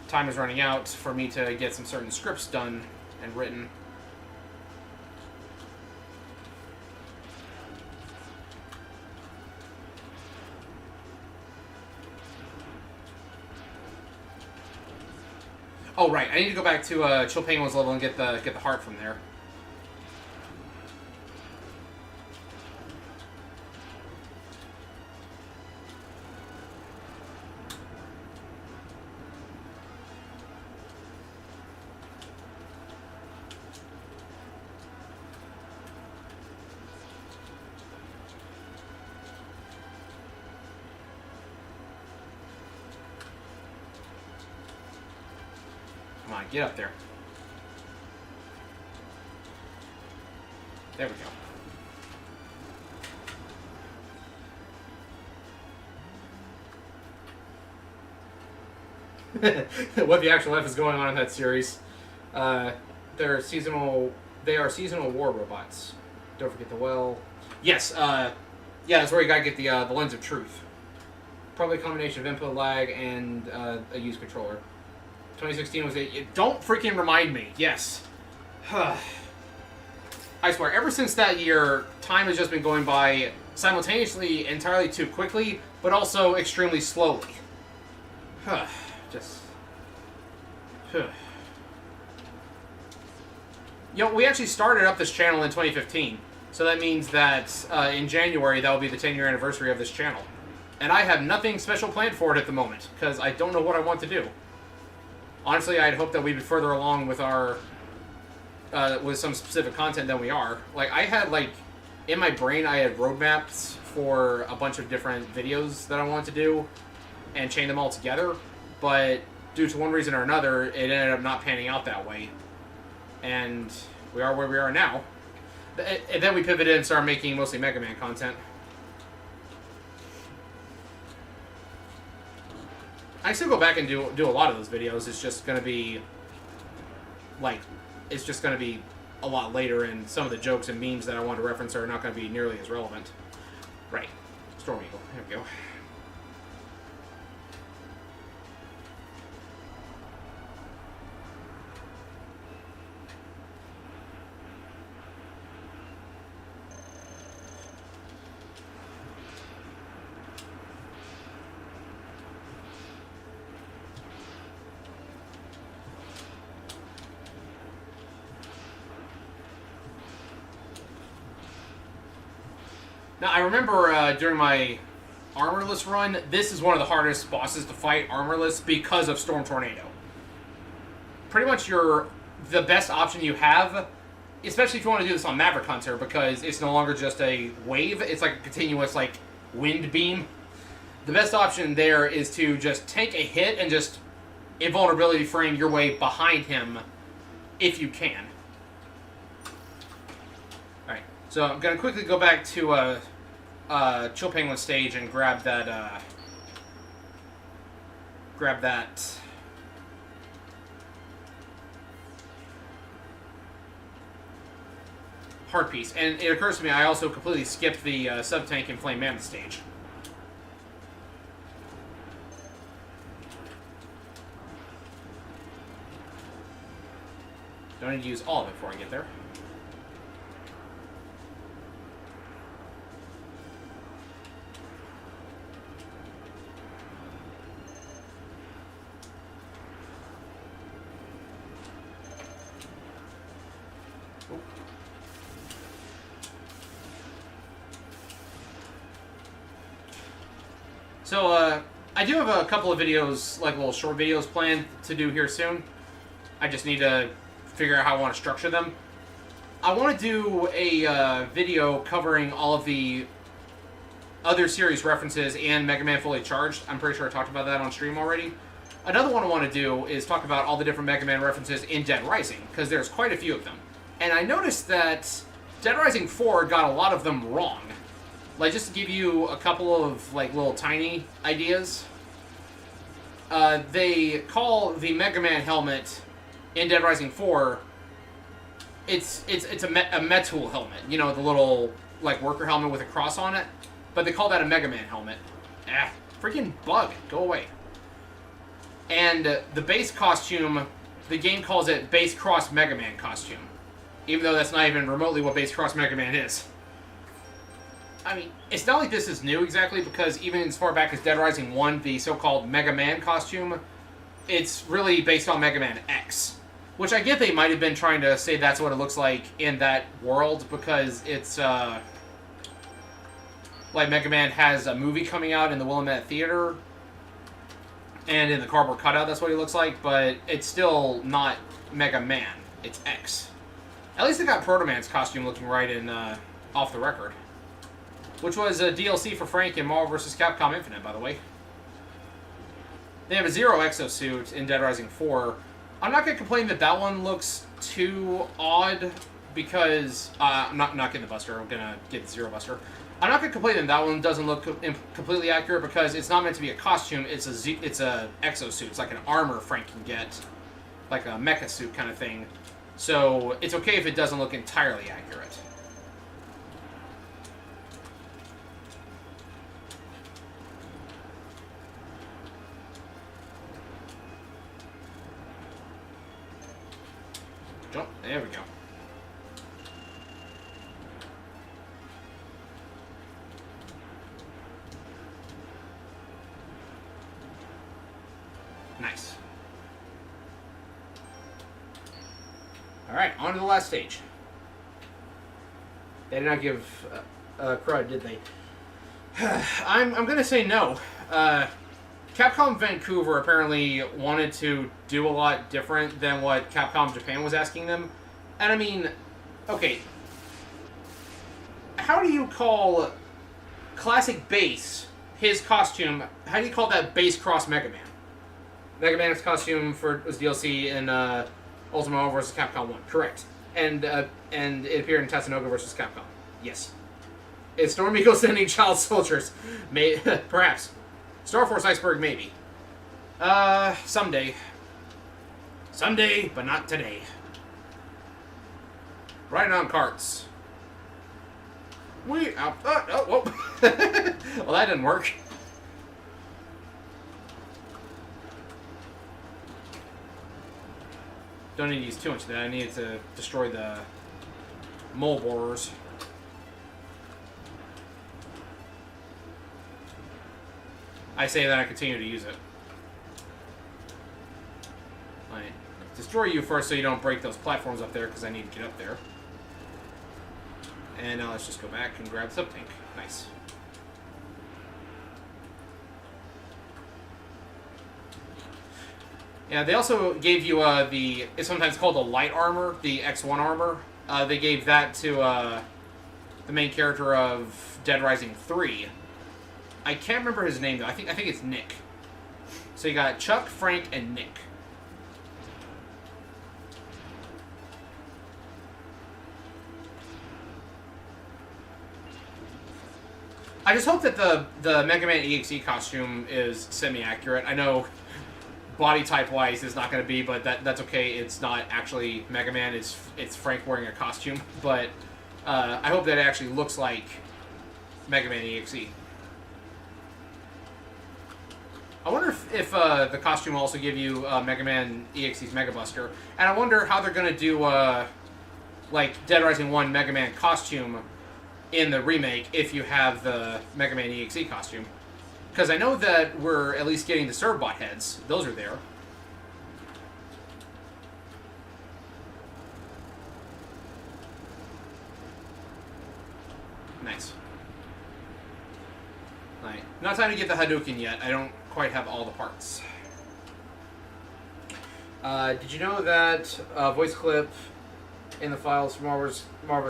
time is running out for me to get some certain scripts done and written. Oh, right. I need to go back to Chilpenguin's level and get the heart from there. Come on, get up there. There we go. What the actual F is going on in that series. They are seasonal war robots. Don't forget the well. Yes, yeah, that's where you gotta get the lens of truth. Probably a combination of input lag and a used controller. 2016 was don't freaking remind me. Yes. I swear, ever since that year, time has just been going by simultaneously entirely too quickly, but also extremely slowly. Just... You know, we actually started up this channel in 2015, so that means that in January, that will be the 10-year anniversary of this channel. And I have nothing special planned for it at the moment, because I don't know what I want to do. Honestly, I'd hoped that we'd be further along with our... with some specific content than we are. Like, I had, like... In my brain, I had roadmaps for a bunch of different videos that I wanted to do, and chain them all together, but due to one reason or another, it ended up not panning out that way. And we are where we are now. And then we pivoted and started making mostly Mega Man content. I still go back and do a lot of those videos. It's just going to be like, it's just going to be a lot later, and some of the jokes and memes that I want to reference are not going to be nearly as relevant. Right. Storm Eagle. There we go. Now, I remember during my armorless run, this is one of the hardest bosses to fight armorless because of Storm Tornado. Pretty much the best option you have, especially if you want to do this on Maverick Hunter, because it's no longer just a wave, it's like a continuous like wind beam. The best option there is to just take a hit and just invulnerability frame your way behind him if you can. Alright, so I'm going to quickly go back to Chill Penguin stage and grab that heart piece. And it occurs to me I also completely skipped the sub-tank and Flame Mammoth stage. Don't need to use all of it before I get there. So, I do have a couple of videos, like little short videos planned to do here soon. I just need to figure out how I want to structure them. I want to do a video covering all of the other series references and Mega Man Fully Charged. I'm pretty sure I talked about that on stream already. Another one I want to do is talk about all the different Mega Man references in Dead Rising, because there's quite a few of them. And I noticed that Dead Rising 4 got a lot of them wrong. Like, just to give you a couple of, like, little tiny ideas. They call the Mega Man helmet in Dead Rising 4, it's a Metul helmet. You know, the little, like, worker helmet with a cross on it. But they call that a Mega Man helmet. Freaking bug. Go away. And the base costume, the game calls it Base Cross Mega Man costume. Even though that's not even remotely what Base Cross Mega Man is. I mean, it's not like this is new exactly, because even as far back as Dead Rising 1, the so-called Mega Man costume, it's really based on Mega Man X. Which I get they might have been trying to say that's what it looks like in that world, because it's, like Mega Man has a movie coming out in the Willamette Theater, and in the cardboard cutout that's what he looks like, but it's still not Mega Man, it's X. At least they got Proto Man's costume looking right in, Off the Record. Which was a DLC for Frank in Marvel vs. Capcom Infinite, by the way. They have a Zero exosuit in Dead Rising 4. I'm not going to complain that that one looks too odd, because... I'm not getting the Buster, I'm going to get the Zero Buster. I'm not going to complain that that one doesn't look completely accurate, because it's not meant to be a costume, it's a exosuit. It's like an armor Frank can get. Like a mecha suit kind of thing. So, it's okay if it doesn't look entirely accurate. Jump. There we go. Nice. Alright, on to the last stage. They did not give crud, did they? I'm going to say no. Capcom Vancouver apparently wanted to do a lot different than what Capcom Japan was asking them. And I mean, okay, how do you call Classic Base, his costume, how do you call that Base Cross Mega Man? Mega Man's costume was DLC in Ultimate Marvel vs. Capcom 1, correct. And it appeared in Tatsunoko vs. Capcom. Yes. Is Storm Eagle sending child soldiers? Perhaps. Star Force Iceberg, maybe. Someday. Someday, but not today. Riding on carts. Whoa. Well, that didn't work. Don't need to use too much of that. I need to destroy the mole borers. I say that I continue to use it. Right. Destroy you first so you don't break those platforms up there, because I need to get up there. And now let's just go back and grab the sub-tank. Nice. Yeah, they also gave you it's sometimes called the light armor, the X1 armor. They gave that to the main character of Dead Rising 3. I can't remember his name though. I think it's Nick. So you got Chuck, Frank, and Nick. I just hope that the MegaMan EXE costume is semi-accurate. I know body type-wise is not going to be, but that's okay. It's not actually Mega Man. It's Frank wearing a costume. But I hope that it actually looks like Mega Man EXE. I wonder if the costume will also give you Mega Man EXE's Mega Buster. And I wonder how they're going to do like Dead Rising 1 Mega Man costume in the remake if you have the Mega Man EXE costume. Because I know that we're at least getting the Cerbot heads. Those are there. Nice. Right. Not time to get the Hadouken yet. I don't quite have all the parts. Did you know that voice clip in the files from Marvel's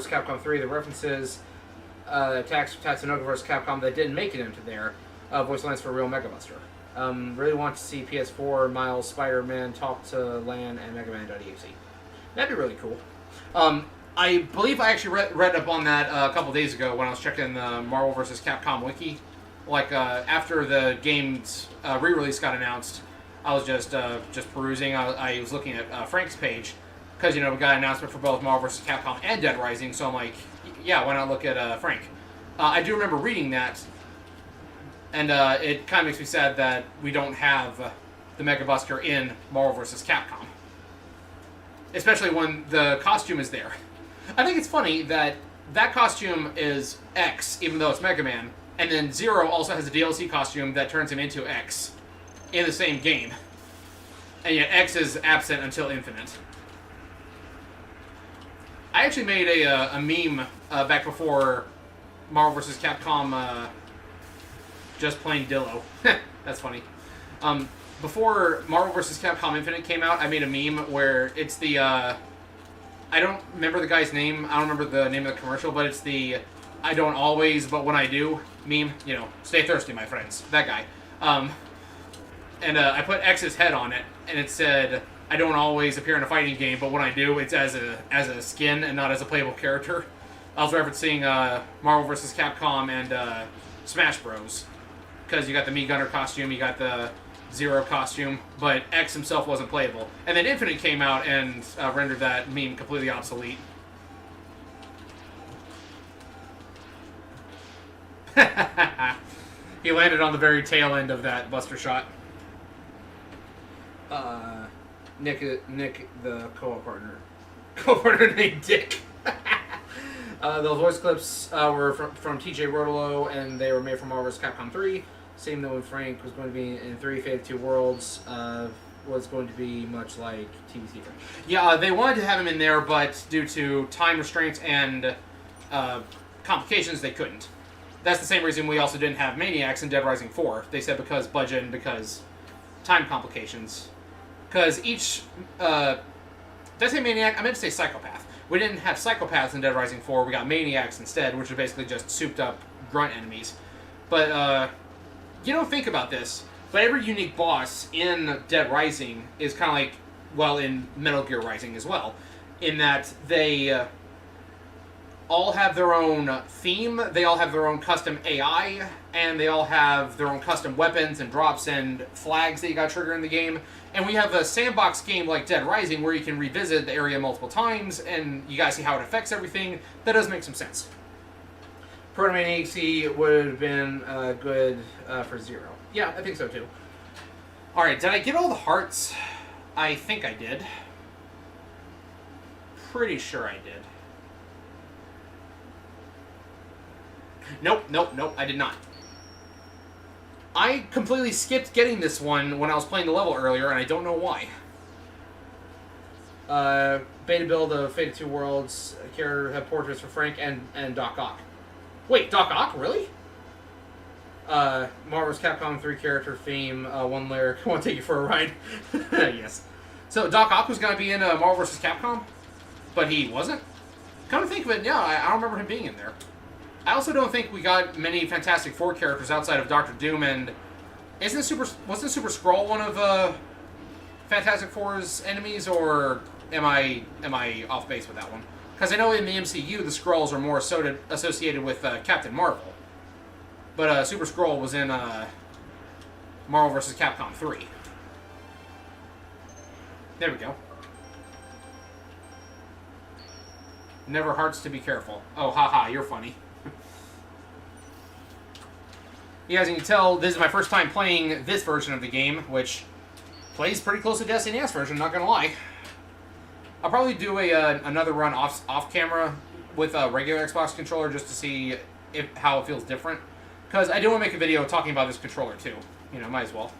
Capcom 3, the references attacks Tatsunoko vs. Capcom that didn't make it into there? Voice lines for real Mega Buster. Really want to see PS4, Miles, Spider-Man, Talk to Lan, and MegaMan.exe. That'd be really cool. I believe I actually read up on that a couple days ago when I was checking the Marvel vs. Capcom wiki. Like, after the game's re-release got announced, I was just perusing. I was looking at Frank's page, because, you know, we got an announcement for both Marvel vs. Capcom and Dead Rising, so I'm like, yeah, why not look at Frank? I do remember reading that, and it kind of makes me sad that we don't have the Mega Buster in Marvel vs. Capcom. Especially when the costume is there. I think it's funny that that costume is X, even though it's Mega Man, and then Zero also has a DLC costume that turns him into X in the same game. And yet X is absent until Infinite. I actually made a meme back before Marvel vs. Capcom just plain Dillo. That's funny. Before Marvel vs. Capcom Infinite came out, I made a meme where it's the... I don't remember the guy's name. I don't remember the name of the commercial, but it's the I don't always, but when I do meme. You know, stay thirsty, my friends. That guy. And I put X's head on it, and it said, I don't always appear in a fighting game, but when I do, it's as a skin and not as a playable character. I was referencing Marvel vs. Capcom and Smash Bros. Because you got the Mii Gunner costume, you got the Zero costume, but X himself wasn't playable. And then Infinite came out and rendered that meme completely obsolete. He landed on the very tail end of that Buster shot. Nick, the co-op partner. Co-partner named Dick. Those voice clips were from TJ Rotolo, and they were made for Marvel vs. Capcom 3. Same though when Frank was going to be in 3 Fate of Two Worlds, was going to be much like TVC Frank. Yeah, they wanted to have him in there, but due to time restraints and complications, they couldn't. That's the same reason we also didn't have Maniacs in Dead Rising 4. They said because budget and because time complications. Because each... did I say Maniac? I meant to say Psychopath. We didn't have Psychopaths in Dead Rising 4. We got Maniacs instead, which are basically just souped-up grunt enemies. But, you don't think about this, but every unique boss in Dead Rising is kind of like, well, in Metal Gear Rising as well, in that they all have their own theme, they all have their own custom AI, and they all have their own custom weapons and drops and flags that you got to trigger in the game. And we have a sandbox game like Dead Rising where you can revisit the area multiple times, and you guys see how it affects everything. That does make some sense. Proto-Man EXE would have been good for 0. Yeah, I think so too. Alright, did I get all the hearts? I think I did. Pretty sure I did. Nope, I did not. I completely skipped getting this one when I was playing the level earlier, and I don't know why. Beta build of Fate 2 Worlds, character have portraits for Frank and Doc Ock. Wait, Doc Ock? Really? Marvel's Capcom 3 character theme, one lyric, want to take you for a ride. Yes. So Doc Ock was going to be in Marvel vs. Capcom, but he wasn't? Come to think of it, yeah, I don't remember him being in there. I also don't think we got many Fantastic Four characters outside of Doctor Doom, and wasn't Super Skrull one of Fantastic Four's enemies, or am I off base with that one? Because I know in the MCU the Skrulls are more associated with Captain Marvel, but Super Skrull was in Marvel vs. Capcom 3. There we go. Never hurts to be careful. Oh, haha, you're funny. You guys can tell this is my first time playing this version of the game, which plays pretty close to Destiny S version, not gonna lie. I'll probably do another run off camera with a regular Xbox controller just to see how it feels different. Because I do want to make a video talking about this controller too. You know, might as well.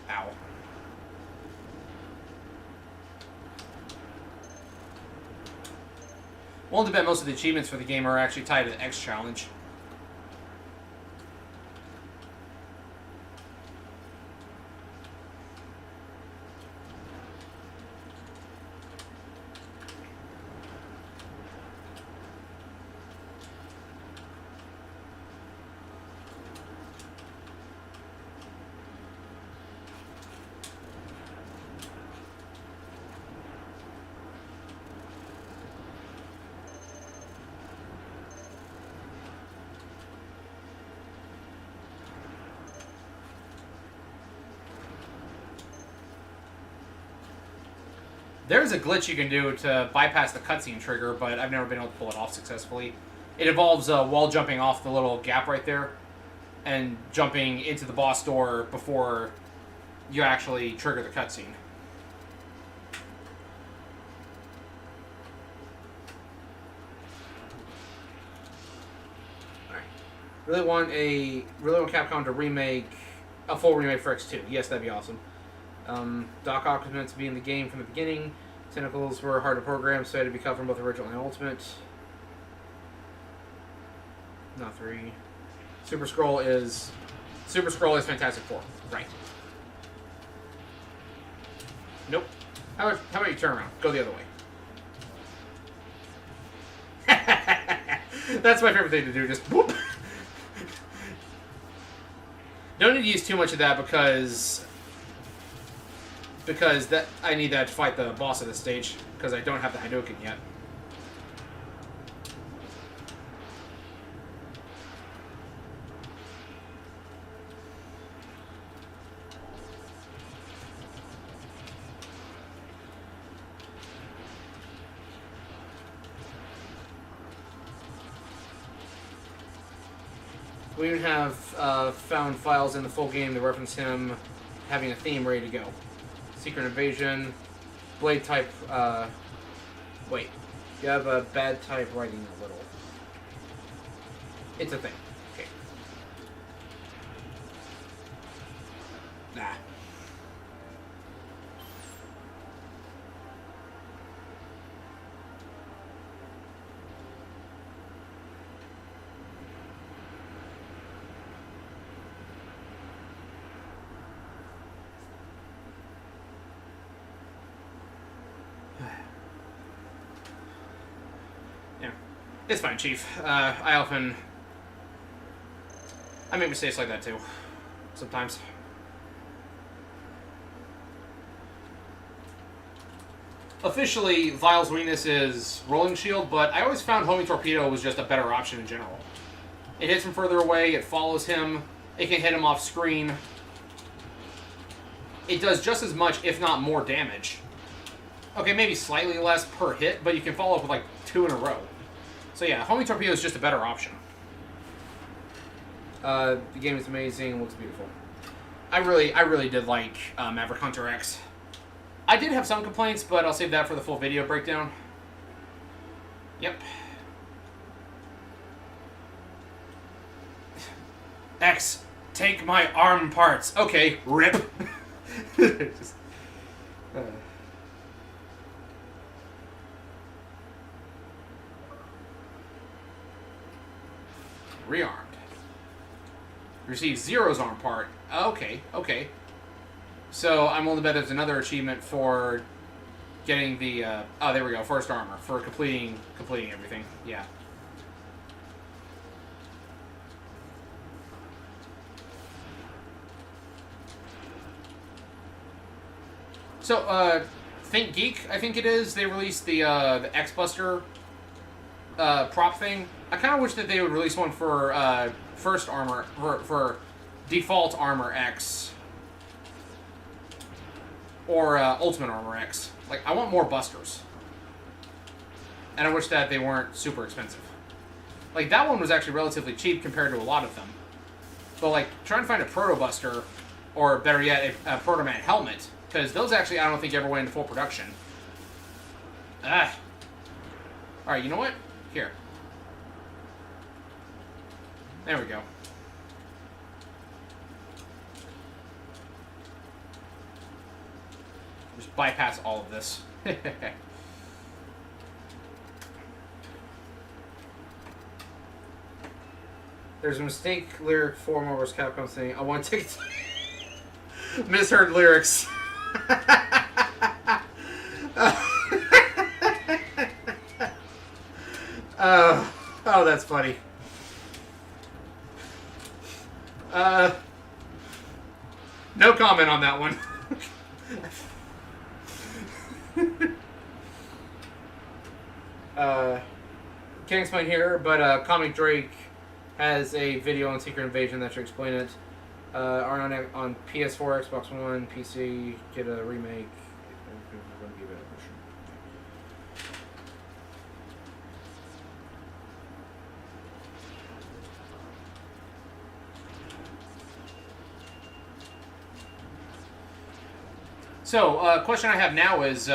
Ow. Willing to bet most of the achievements for the game are actually tied to the X challenge. There's a glitch you can do to bypass the cutscene trigger, but I've never been able to pull it off successfully. It involves wall jumping off the little gap right there and jumping into the boss door before you actually trigger the cutscene. Alright. Really want Capcom to remake a full remake for X2. Yes, that'd be awesome. Doc Ock was meant to be in the game from the beginning. Tentacles were hard to program, so it had to be cut from both original and Ultimate. Not 3. Super Skrull is Fantastic Four. Right. Nope. How about you turn around? Go the other way. That's my favorite thing to do, just whoop. Don't need to use too much of that because that I need that to fight the boss of this stage, because I don't have the Hadouken yet. We even have found files in the full game that reference him having a theme ready to go. Secret Invasion, Blade type, wait. You have a bad type writing a little. It's a thing. Okay. Nah. It's fine, Chief. I make mistakes like that too. Sometimes. officially, Vile's weakness is Rolling Shield, but I always found Homing Torpedo was just a better option in general. It hits him further away, it follows him, it can hit him off screen. It does just as much, if not more damage. Okay, maybe slightly less per hit, but you can follow up with like 2 in a row. So yeah, Homing Torpedo is just a better option. The game is amazing, looks beautiful. I really did like Maverick Hunter X. I did have some complaints, but I'll save that for the full video breakdown. Yep. X, take my arm parts. Okay, rip. Just, Rearmed. Receive Zero's arm part. Okay, okay. So I'm willing to bet there's another achievement for getting the oh, there we go, first armor for completing everything. Yeah. So Think Geek, I think it is, they released the X Buster prop thing. I kind of wish that they would release one for first armor for default armor X or ultimate armor X. Like, I want more busters, and I wish that they weren't super expensive. Like, that one was actually relatively cheap compared to a lot of them. But like, trying to find a proto buster, or better yet, a Proto Man helmet, because those actually I don't think ever went into full production. Ah. All right, you know what? Here. There we go. Just bypass all of this. There's a mistake lyric form over Capcom saying, I want to take misheard lyrics. Oh, that's funny. No comment on that one. Can't explain here, but Comic Drake has a video on Secret Invasion that should explain it. On PS4, Xbox One, PC, get a remake. So, question I have now is,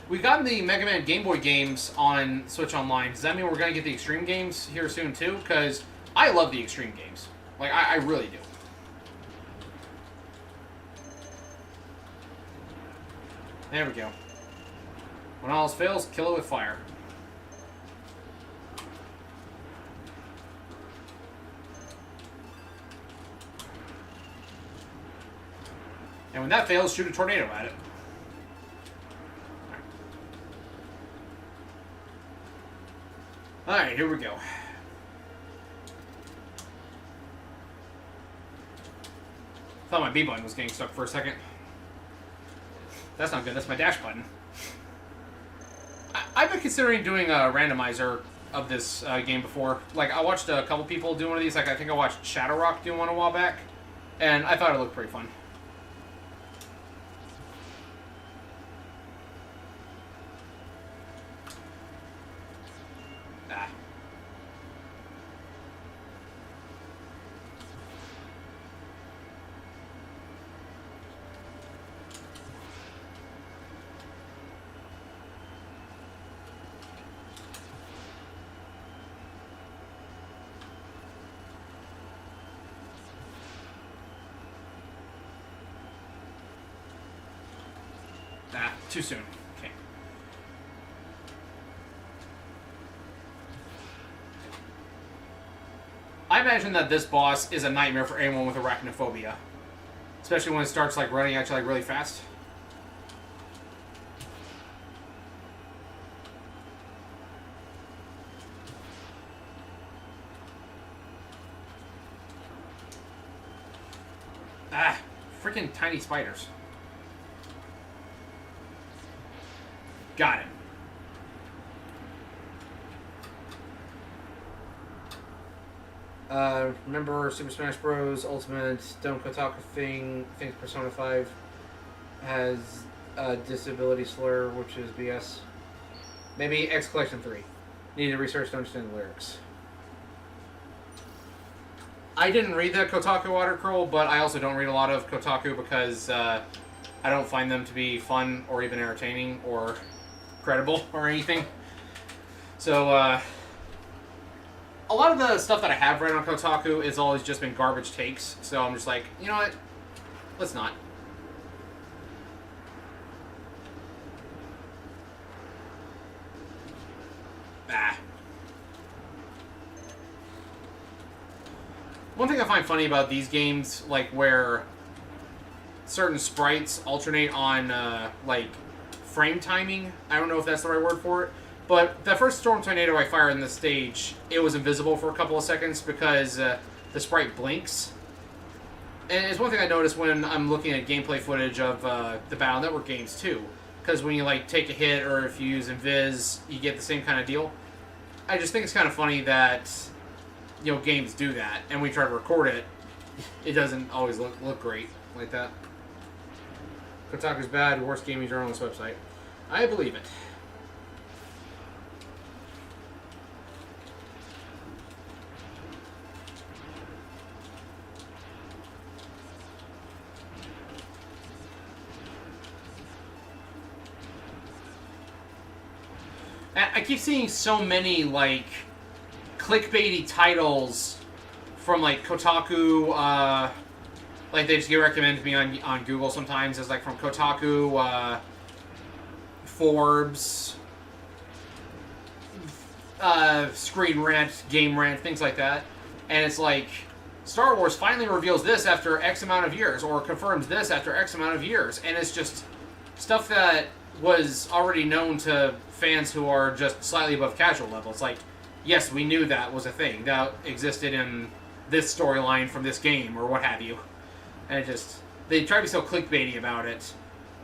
we've gotten the Mega Man Game Boy games on Switch Online. Does that mean we're going to get the Extreme games here soon, too? Because I love the Extreme games. Like, I really do. There we go. When all else fails, kill it with fire. And when that fails, shoot a tornado at it. Alright, here we go. Thought my B button was getting stuck for a second. That's not good, that's my dash button. I've been considering doing a randomizer of this game before. Like, I watched a couple people do one of these. Like, I think I watched Shadow Rock do one a while back. And I thought it looked pretty fun. Too soon. Okay. I imagine that this boss is a nightmare for anyone with arachnophobia. Especially when it starts like running at you like really fast. Ah, freaking tiny spiders. Got it. Remember Super Smash Bros. Ultimate Don't Kotaku thinks Persona 5 has a disability slur, which is BS. Maybe X Collection 3. Needed research to understand the lyrics. I didn't read the Kotaku article, but I also don't read a lot of Kotaku because I don't find them to be fun or even entertaining or credible or anything. So, a lot of the stuff that I have read on Kotaku has always just been garbage takes, so I'm just like, you know what? Let's not. One thing I find funny about these games, like where certain sprites alternate on like frame timing. I don't know if that's the right word for it, but that first Storm Tornado I fired in the stage, it was invisible for a couple of seconds because the sprite blinks. And it's one thing I noticed when I'm looking at gameplay footage of the Battle Network games too, because when you like take a hit or if you use invis, you get the same kind of deal. I just think it's kind of funny that games do that, and we try to record it. It doesn't always look great like that. Kotaku's bad, worst gaming journalist website. I believe it. I keep seeing so many, like, clickbaity titles from, like, Kotaku, like, they just get recommended to me on Google sometimes as, like, from Kotaku, Forbes, Screen Rant, Game Rant, things like that. And it's like, Star Wars finally reveals this after X amount of years, or confirms this after X amount of years. And it's just stuff that was already known to fans who are just slightly above casual level. It's like, yes, we knew that was a thing that existed in this storyline from this game, or what have you. And it just, they try to be so clickbaity about it,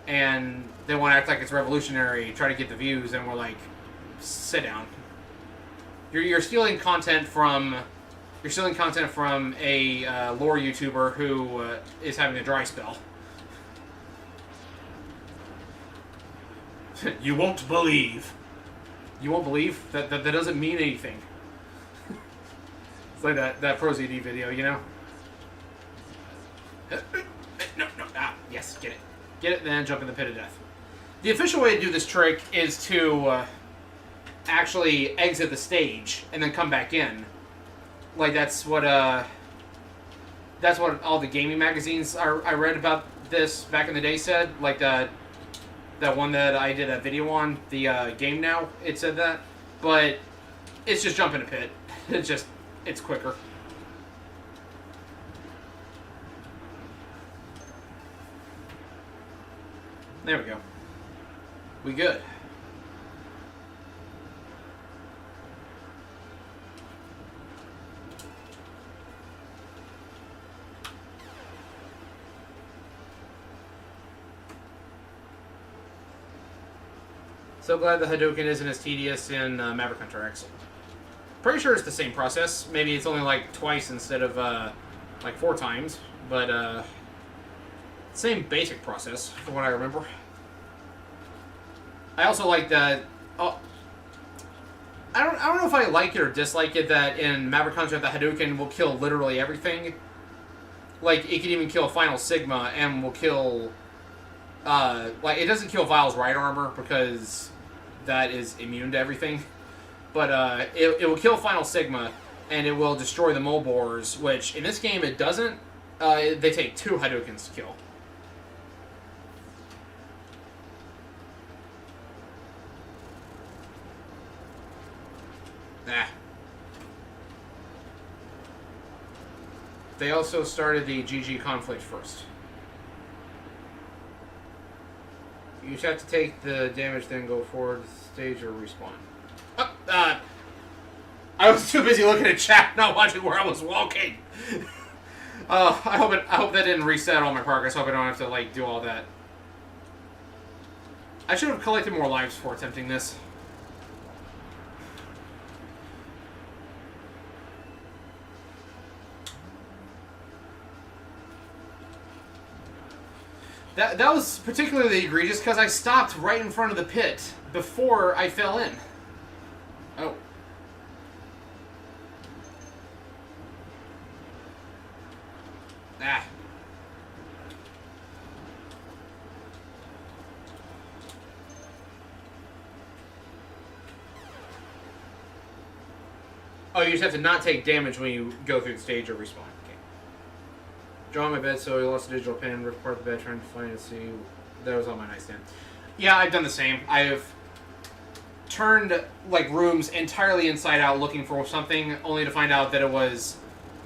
and they want to act like it's revolutionary, try to get the views, and we're like, sit down. You're stealing content from a lore YouTuber who is having a dry spell. You won't believe. You won't believe? That doesn't mean anything. It's like that ProZD video, you know? No. Yes, get it. Get it, then jump in the pit of death. The official way to do this trick is to actually exit the stage and then come back in. Like, that's what all the gaming magazines I read about this back in the day said. Like, that one that I did a video on, the Game Now, it said that. But it's just jump in a pit. It's quicker. There we go. We good. So glad the Hadouken isn't as tedious in Maverick Hunter X. Pretty sure it's the same process. Maybe it's only like twice instead of like 4 times, but same basic process from what I remember. I also like that. Oh, I don't know if I like it or dislike it that in Maverick Hunter the Hadouken will kill literally everything. Like, it can even kill Final Sigma and will kill. Like, it doesn't kill Vile's right armor because that is immune to everything. But it will kill Final Sigma and it will destroy the Molbors, which in this game it doesn't. They take 2 Hadoukens to kill. Nah. They also started the GG conflict first. You just have to take the damage, then go forward stage or respawn. Oh, I was too busy looking at chat, not watching where I was walking. I hope that didn't reset all my progress. I hope I don't have to like do all that. I should have collected more lives before attempting this. That was particularly egregious because I stopped right in front of the pit before I fell in. Oh. Ah. Oh, you just have to not take damage when you go through the stage or respawn. Okay. Draw my bed, so he lost a digital pin, ripped apart the bed, trying to find it, see. That was on my nightstand. Yeah, I've done the same. I've turned, like, rooms entirely inside out looking for something, only to find out that it was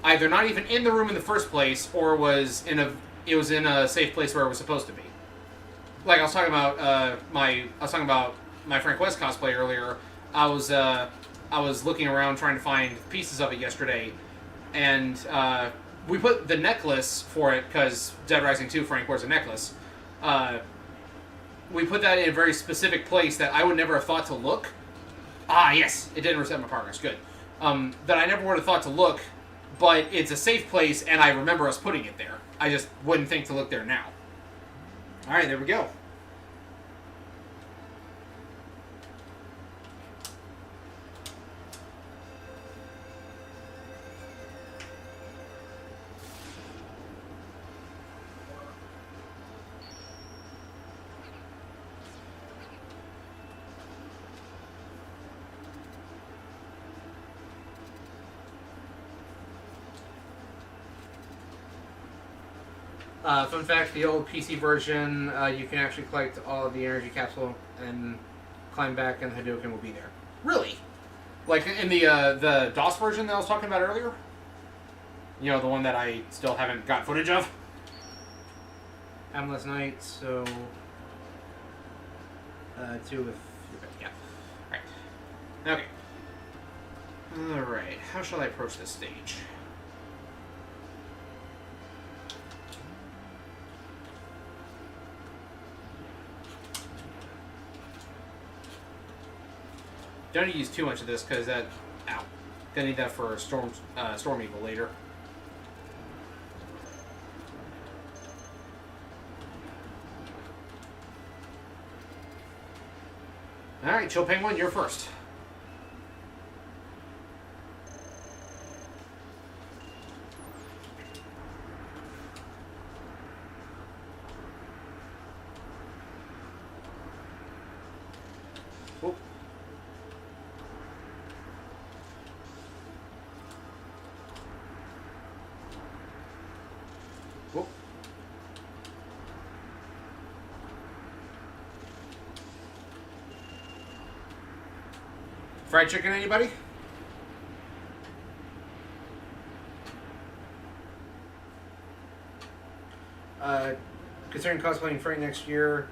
either not even in the room in the first place, or it was in a safe place where it was supposed to be. Like I was talking about my Frank West cosplay earlier. I was looking around trying to find pieces of it yesterday, and we put the necklace for it because Dead Rising 2 Frank wears a necklace. We put that in a very specific place that I would never have thought to look. Ah, yes, it didn't reset my progress. Good. That I never would have thought to look, but it's a safe place, and I remember us putting it there. I just wouldn't think to look there now. All right, there we go. Fun fact, the old PC version, you can actually collect all of the energy capsule and climb back and the Hadouken will be there. Really? Like in the DOS version that I was talking about earlier? You know, the one that I still haven't got footage of? Happened last night, so... two with... Yeah. Alright. Okay. Alright, how shall I approach this stage? Don't need to use too much of this because that... Ow. Gonna need that for Storm Eagle later. Alright, Chill Penguin, you're first. Whoop. Whoop. Fried chicken, anybody? Considering cosplaying Frank next year,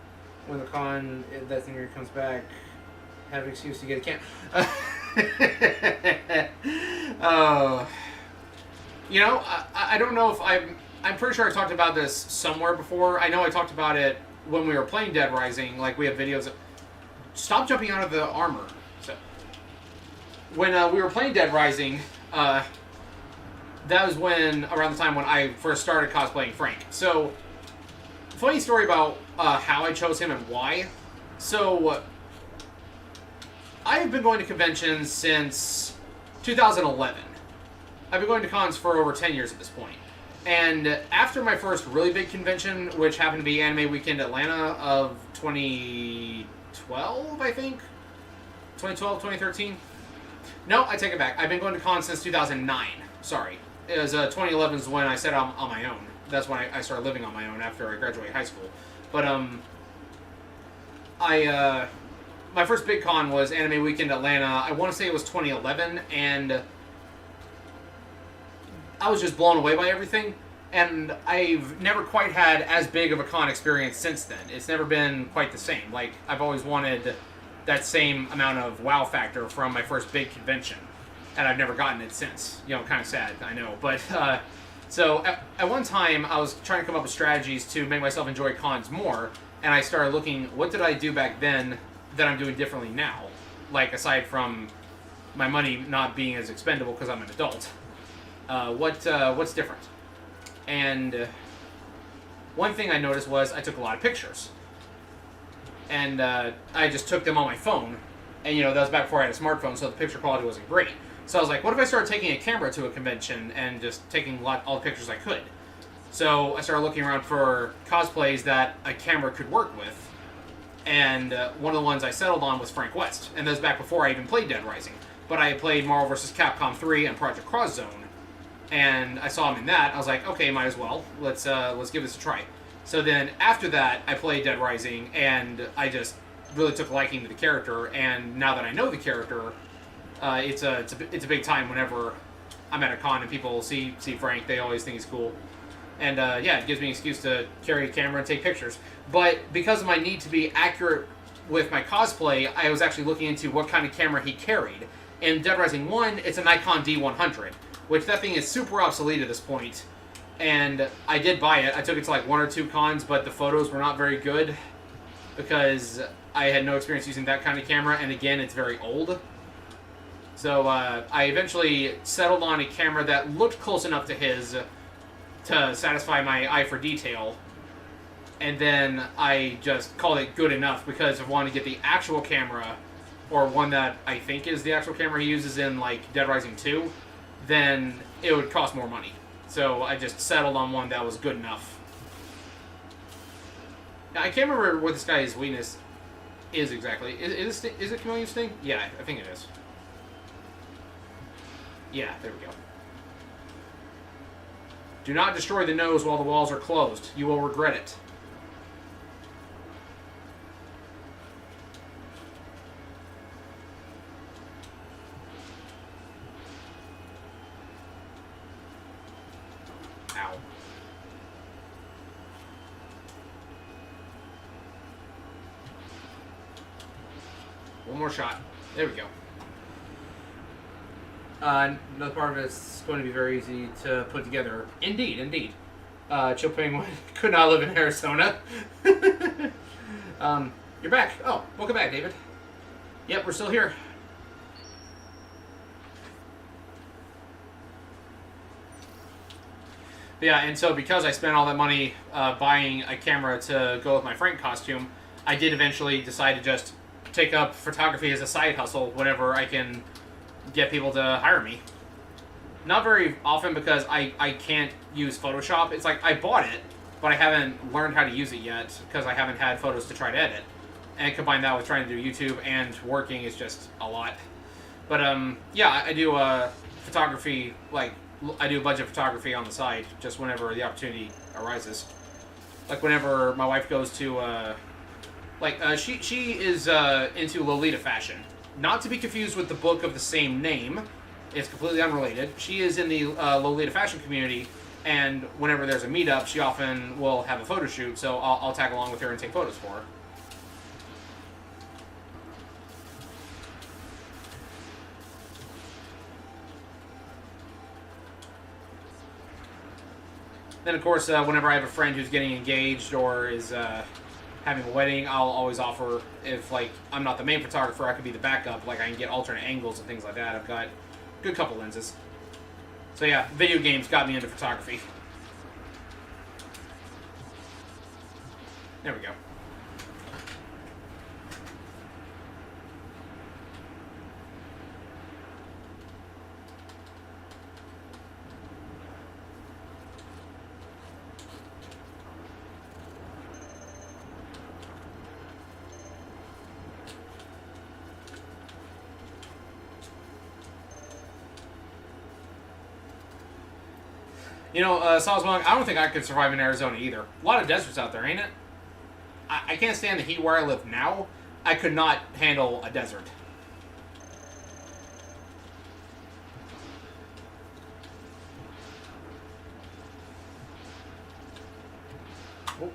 when the con that thing year comes back, have an excuse to get a can. You know, I don't know if I'm pretty sure I talked about this somewhere before. I know I talked about it when we were playing Dead Rising. Like, we have videos of... Stop jumping out of the armor. So, when we were playing Dead Rising, that was around the time when I first started cosplaying Frank. So, funny story about how I chose him and why. So, I've been going to conventions since 2011. I've been going to cons for over 10 years at this point. And after my first really big convention, which happened to be Anime Weekend Atlanta of 2012, I think? 2012, 2013? No, I take it back. I've been going to cons since 2009. Sorry. It was 2011 is when I set out on my own. That's when I started living on my own after I graduated high school. But, my first big con was Anime Weekend Atlanta. I want to say it was 2011, and I was just blown away by everything. And I've never quite had as big of a con experience since then. It's never been quite the same. Like, I've always wanted that same amount of wow factor from my first big convention. And I've never gotten it since. You know, kind of sad, I know. But, so, at one time, I was trying to come up with strategies to make myself enjoy cons more. and I started looking, what did I do back then that I'm doing differently now? Like, aside from my money not being as expendable because I'm an adult. What's different? And one thing I noticed was I took a lot of pictures. And I just took them on my phone. And, that was back before I had a smartphone, so the picture quality wasn't great. So I was like, what if I started taking a camera to a convention and just taking all the pictures I could? So I started looking around for cosplays that a camera could work with. And one of the ones I settled on was Frank West. And that was back before I even played Dead Rising. But I had played Marvel vs. Capcom 3 and Project Cross Zone. And I saw him in that. I was like, okay, might as well. Let's give this a try. So then after that, I played Dead Rising, and I just really took a liking to the character. And now that I know the character, it's a big time whenever I'm at a con and people see Frank. They always think he's cool. And yeah, it gives me an excuse to carry a camera and take pictures. But because of my need to be accurate with my cosplay, I was actually looking into what kind of camera he carried. In Dead Rising 1, it's a Nikon D100, which that thing is super obsolete at this point. And I did buy it. I took it to like 1 or 2 cons, but the photos were not very good because I had no experience using that kind of camera, and again, it's very old. So I eventually settled on a camera that looked close enough to his to satisfy my eye for detail. And then I just called it good enough because I wanted to get the actual camera, or one that I think is the actual camera he uses in like Dead Rising 2, then it would cost more money. So I just settled on one that was good enough. Now, I can't remember what this guy's weakness is exactly. Is it Chameleon's thing? Yeah, I think it is. Yeah, there we go. Do not destroy the nose while the walls are closed. You will regret it. Ow. One more shot. There we go. Another part of it's going to be very easy to put together. Indeed, indeed. Chill Penguin could not live in Arizona. You're back. Oh, welcome back, David. Yep, we're still here. But yeah, and so because I spent all that money buying a camera to go with my Frank costume, I did eventually decide to just take up photography as a side hustle whenever I can get people to hire me. Not very often because I can't use Photoshop. It's like I bought it, but I haven't learned how to use it yet because I haven't had photos to try to edit. And combine that with trying to do YouTube and working is just a lot. But yeah, I do photography, like I do budget photography on the side just whenever the opportunity arises. Like whenever my wife goes to she is into Lolita fashion. Not to be confused with the book of the same name. It's completely unrelated. She is in the Lolita fashion community, and whenever there's a meetup, she often will have a photo shoot, so I'll tag along with her and take photos for her. Then, of course, whenever I have a friend who's getting engaged or is having a wedding, I'll always offer, if like I'm not the main photographer, I could be the backup. Like I can get alternate angles and things like that. I've got a good couple lenses. So yeah, video games got me into photography. There we go. You know, Sawswong, I don't think I could survive in Arizona either. A lot of deserts out there, ain't it? I can't stand the heat where I live now. I could not handle a desert. Oh.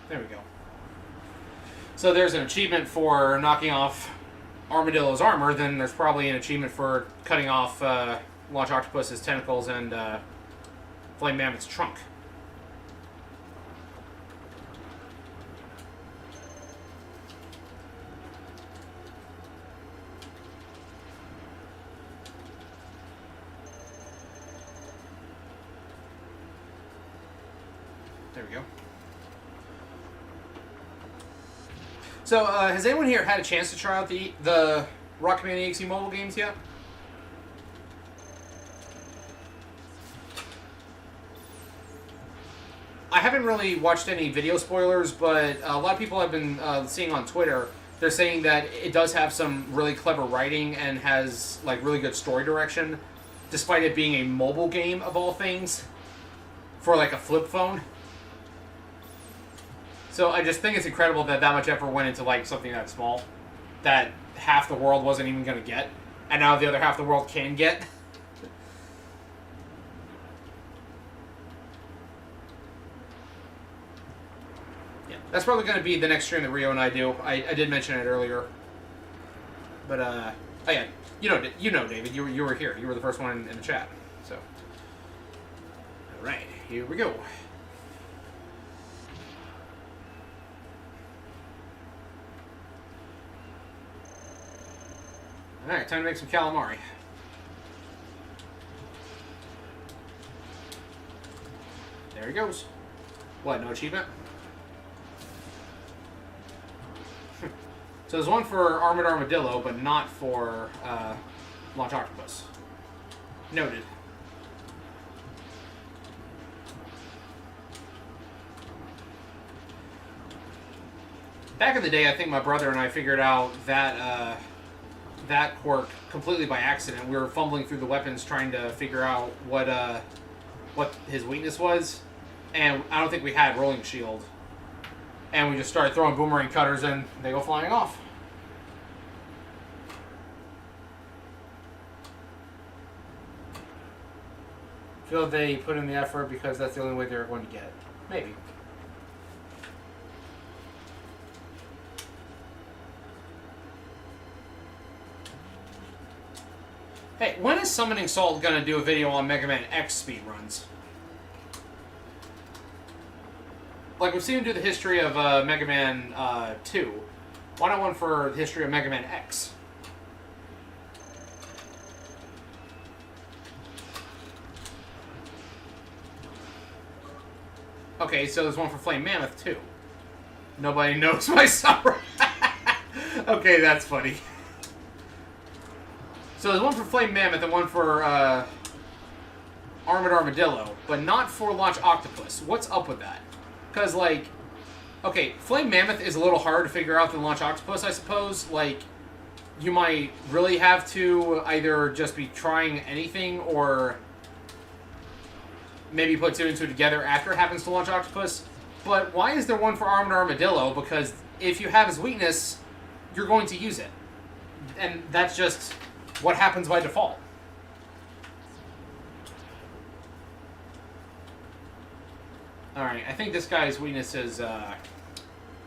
There we go. So there's an achievement for knocking off Armadillo's armor, then there's probably an achievement for cutting off Launch Octopus's tentacles and Flame Mammoth's trunk. There we go. So, has anyone here had a chance to try out the MegaMan X mobile games yet? I haven't really watched any video spoilers, but a lot of people have been seeing on Twitter, they're saying that it does have some really clever writing and has like really good story direction, despite it being a mobile game of all things, for like a flip phone. So I just think it's incredible that that much effort went into like something that small, that half the world wasn't even going to get, and now the other half of the world can get. Yeah, that's probably going to be the next stream that Rio and I do. I did mention it earlier, but oh yeah, you know, David, you were here. You were the first one in the chat. So, all right, here we go. Alright, time to make some calamari. There he goes. What, no achievement? So there's one for Armored Armadillo, but not for Launch Octopus. Noted. Back in the day, I think my brother and I figured out that that quirk completely by accident. We were fumbling through the weapons trying to figure out what his weakness was, and I don't think we had Rolling Shield. And we just started throwing boomerang cutters and they go flying off. Feel they put in the effort because that's the only way they're going to get it. Maybe. Hey, when is Summoning Salt going to do a video on MegaMan X speedruns? Like, we've seen him do the history of MegaMan 2. Why not one for the history of MegaMan X? Okay, so there's one for Flame Mammoth, too. Nobody knows my summer. Okay, that's funny. So there's one for Flame Mammoth and one for Armored Armadillo, but not for Launch Octopus. What's up with that? Because, like, okay, Flame Mammoth is a little hard to figure out than Launch Octopus, I suppose. Like, you might really have to either just be trying anything or maybe put two and two together after it happens to Launch Octopus. But why is there one for Armored Armadillo? Because if you have his weakness, you're going to use it. And that's just what happens by default. Alright, I think this guy's weakness is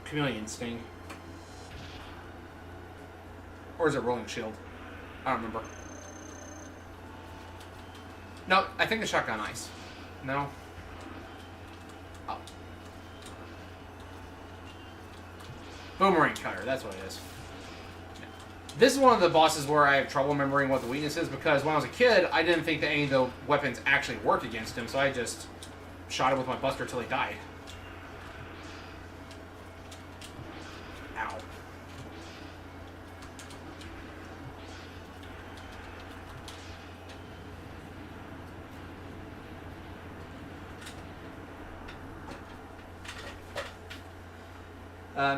Chameleon Sting. Or is it Rolling Shield? I don't remember. No, I think the Shotgun Ice. No? Oh. Boomerang Cutter, that's what it is. This is one of the bosses where I have trouble remembering what the weakness is, because when I was a kid, I didn't think that any of the weapons actually worked against him, so I just shot him with my buster till he died. Ow.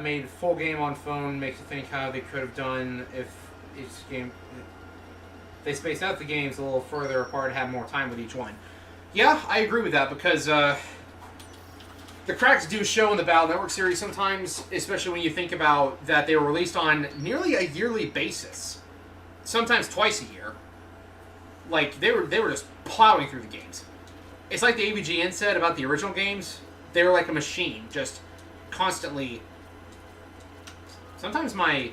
Made full game on phone, makes you think how they could have done if each game... They spaced out the games a little further apart and had more time with each one. Yeah, I agree with that, because the cracks do show in the Battle Network series sometimes, especially when you think about that they were released on nearly a yearly basis. Sometimes twice a year. Like, they were just plowing through the games. It's like the ABGN said about the original games. They were like a machine, just constantly Sometimes my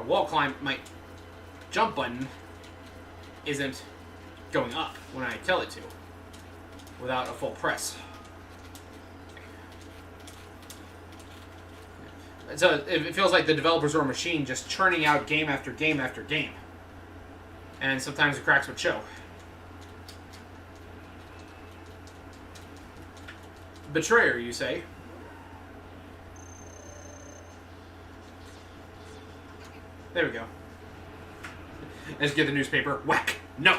wall climb, my jump button isn't going up when I tell it to, without a full press. So it feels like the developers are a machine just churning out game after game after game. And sometimes the cracks would show. Betrayer, you say? There we go. Let's get the newspaper. Whack! No!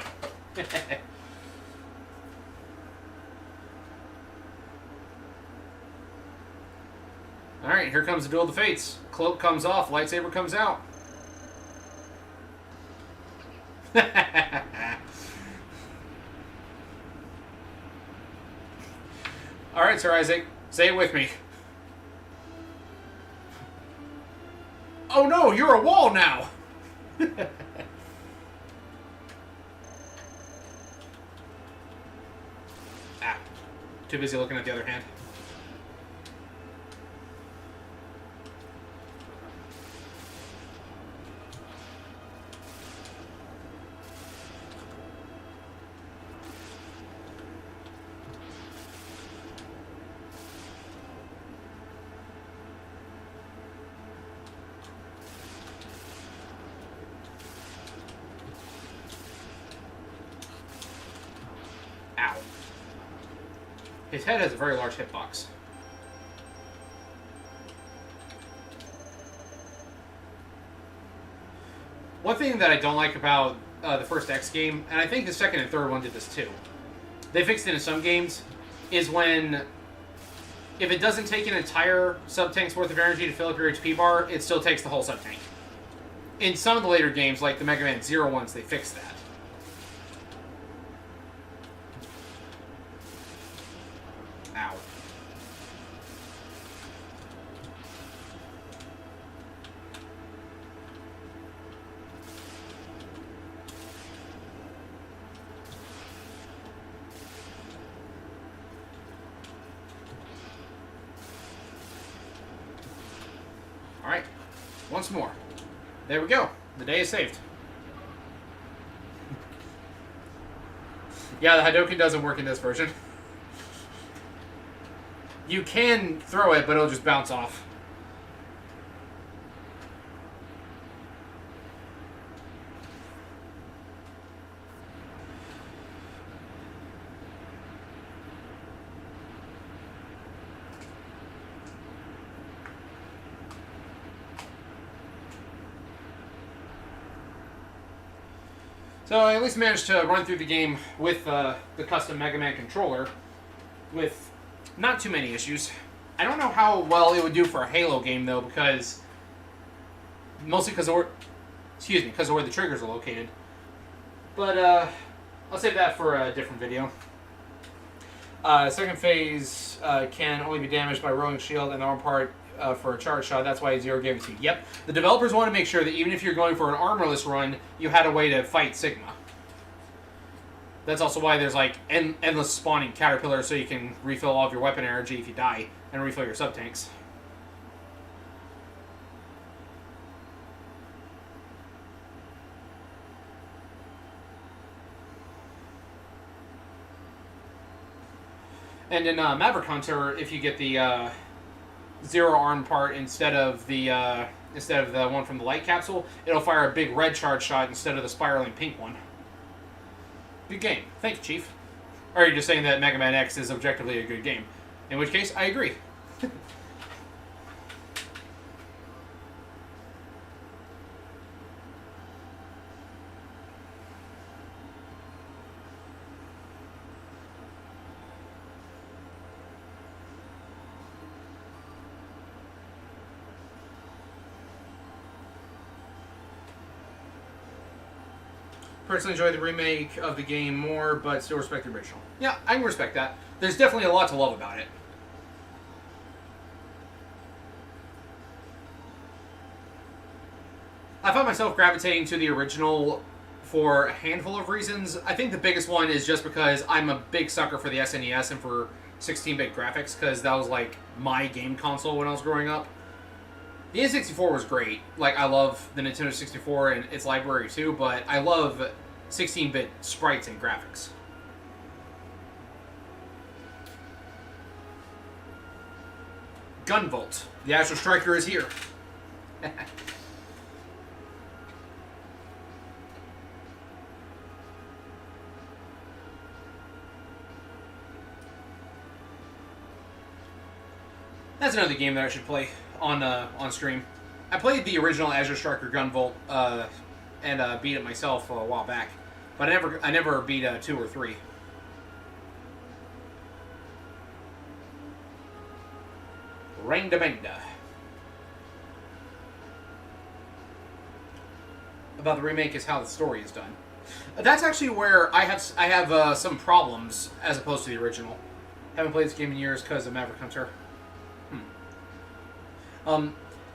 Alright, here comes the Duel of the Fates. Cloak comes off, lightsaber comes out. Alright, Sir Isaac. Say it with me. Oh no, you're a wall now! Ah. Too busy looking at the other hand. Ow. His head has a very large hitbox. One thing that I don't like about the first X game, and I think the second and third one did this too, they fixed it in some games, is when if it doesn't take an entire sub-tank's worth of energy to fill up your HP bar, it still takes the whole sub-tank. In some of the later games, like the Mega Man Zero ones, they fixed that. Ow. Alright, once more. There we go. The day is saved. Yeah, the Hadouken doesn't work in this version. You can throw it, but it'll just bounce off. So I at least managed to run through the game with the custom Mega Man controller with not too many issues. I don't know how well it would do for a Halo game though, because mostly because of where the triggers are located. But I'll save that for a different video. Second phase can only be damaged by rolling shield and the arm part for a charge shot. That's why Zero gave it to you. Yep. The developers want to make sure that even if you're going for an armorless run, you had a way to fight Sigma. That's also why there's like endless spawning caterpillars, so you can refill all of your weapon energy if you die and refill your sub-tanks. And in Maverick Hunter, if you get the Zero arm part instead of the one from the light capsule, it'll fire a big red charge shot instead of the spiraling pink one. Good game. Thank you, Chief. Or are you just saying that Mega Man X is objectively a good game? In which case, I agree. Personally enjoy the remake of the game more, but still respect the original. Yeah, I can respect that. There's definitely a lot to love about it. I found myself gravitating to the original for a handful of reasons. I think the biggest one is just because I'm a big sucker for the SNES and for 16-bit graphics, because that was like my game console when I was growing up. The N64 was great. Like, I love the Nintendo 64 and its library too, but I love 16-bit sprites and graphics. Gunvolt. The Astro Striker is here. That's another game that I should play on stream. I played the original Azure Striker Gunvolt and beat it myself a while back, but I never beat 2 or 3. Rangdamenda. About the remake is how the story is done. That's actually where I have some problems as opposed to the original. Haven't played this game in years because of Maverick Hunter.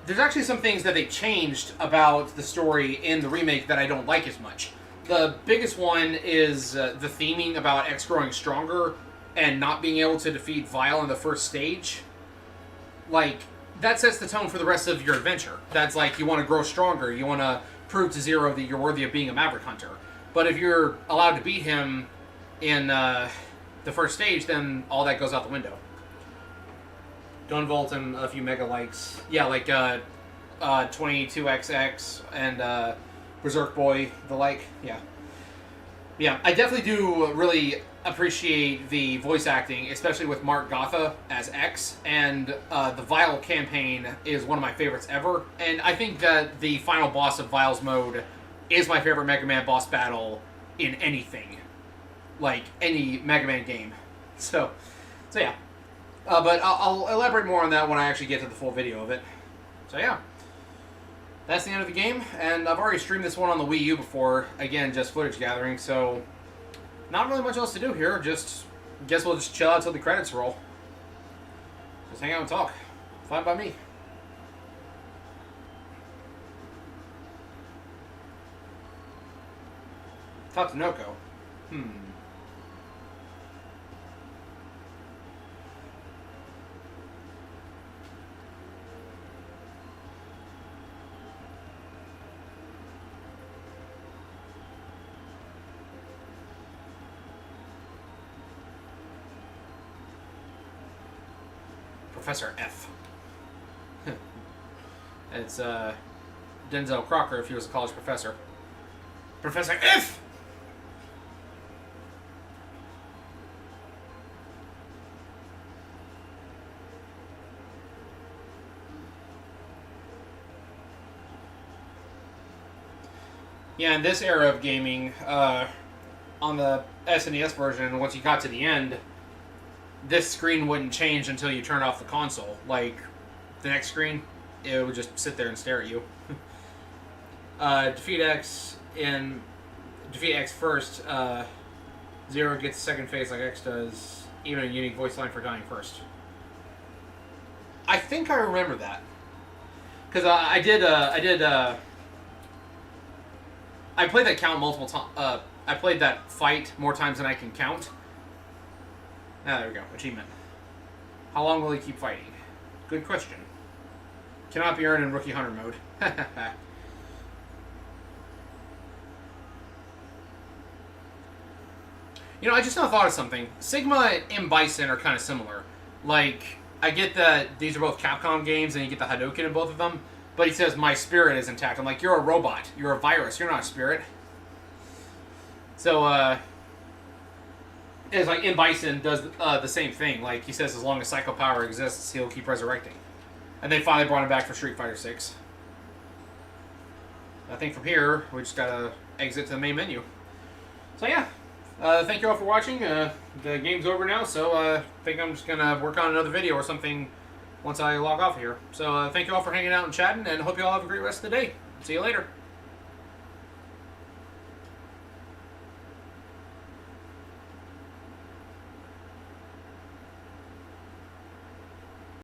There's actually some things that they changed about the story in the remake that I don't like as much. The biggest one is the theming about X growing stronger and not being able to defeat Vile in the first stage. Like, that sets the tone for the rest of your adventure. That's like, you want to grow stronger, you want to prove to Zero that you're worthy of being a Maverick Hunter. But if you're allowed to beat him in the first stage, then all that goes out the window. Gunvolt and a few mega likes. Yeah, like 22XX and Berserk Boy, the like. Yeah. Yeah, I definitely do really appreciate the voice acting, especially with Mark Gotha as X, and the Vile campaign is one of my favorites ever, and I think that the final boss of Vile's mode is my favorite Mega Man boss battle in anything. Like, any Mega Man game. So yeah. But I'll elaborate more on that when I actually get to the full video of it. So yeah. That's the end of the game, and I've already streamed this one on the Wii U before. Again, just footage gathering, so not really much else to do here. Just guess we'll just chill out till the credits roll. Just hang out and talk. Fine by me. Tatsunoko. Professor F. It's Denzel Crocker if he was a college professor. Professor F! Yeah, in this era of gaming, on the SNES version, once you got to the end, this screen wouldn't change until you turned off the console. Like, the next screen, it would just sit there and stare at you. Defeat X first. Zero gets second phase like X does. Even a unique voice line for dying first. I think I remember that. Because I played that count multiple times. I played that fight more times than I can count. Ah, there we go. Achievement. How long will he keep fighting? Good question. Cannot be earned in Rookie Hunter mode. You know, I just now thought of something. Sigma and Bison are kind of similar. Like, I get that these are both Capcom games and you get the Hadouken in both of them, but he says, my spirit is intact. I'm like, you're a robot. You're a virus. You're not a spirit. So, it's like in Bison does the same thing. Like, he says as long as Psycho Power exists, he'll keep resurrecting. And they finally brought him back for Street Fighter 6. I think from here, we just gotta exit to the main menu. So yeah, thank you all for watching. The game's over now, so I think I'm just gonna work on another video or something once I log off here. So thank you all for hanging out and chatting, and hope you all have a great rest of the day. See you later.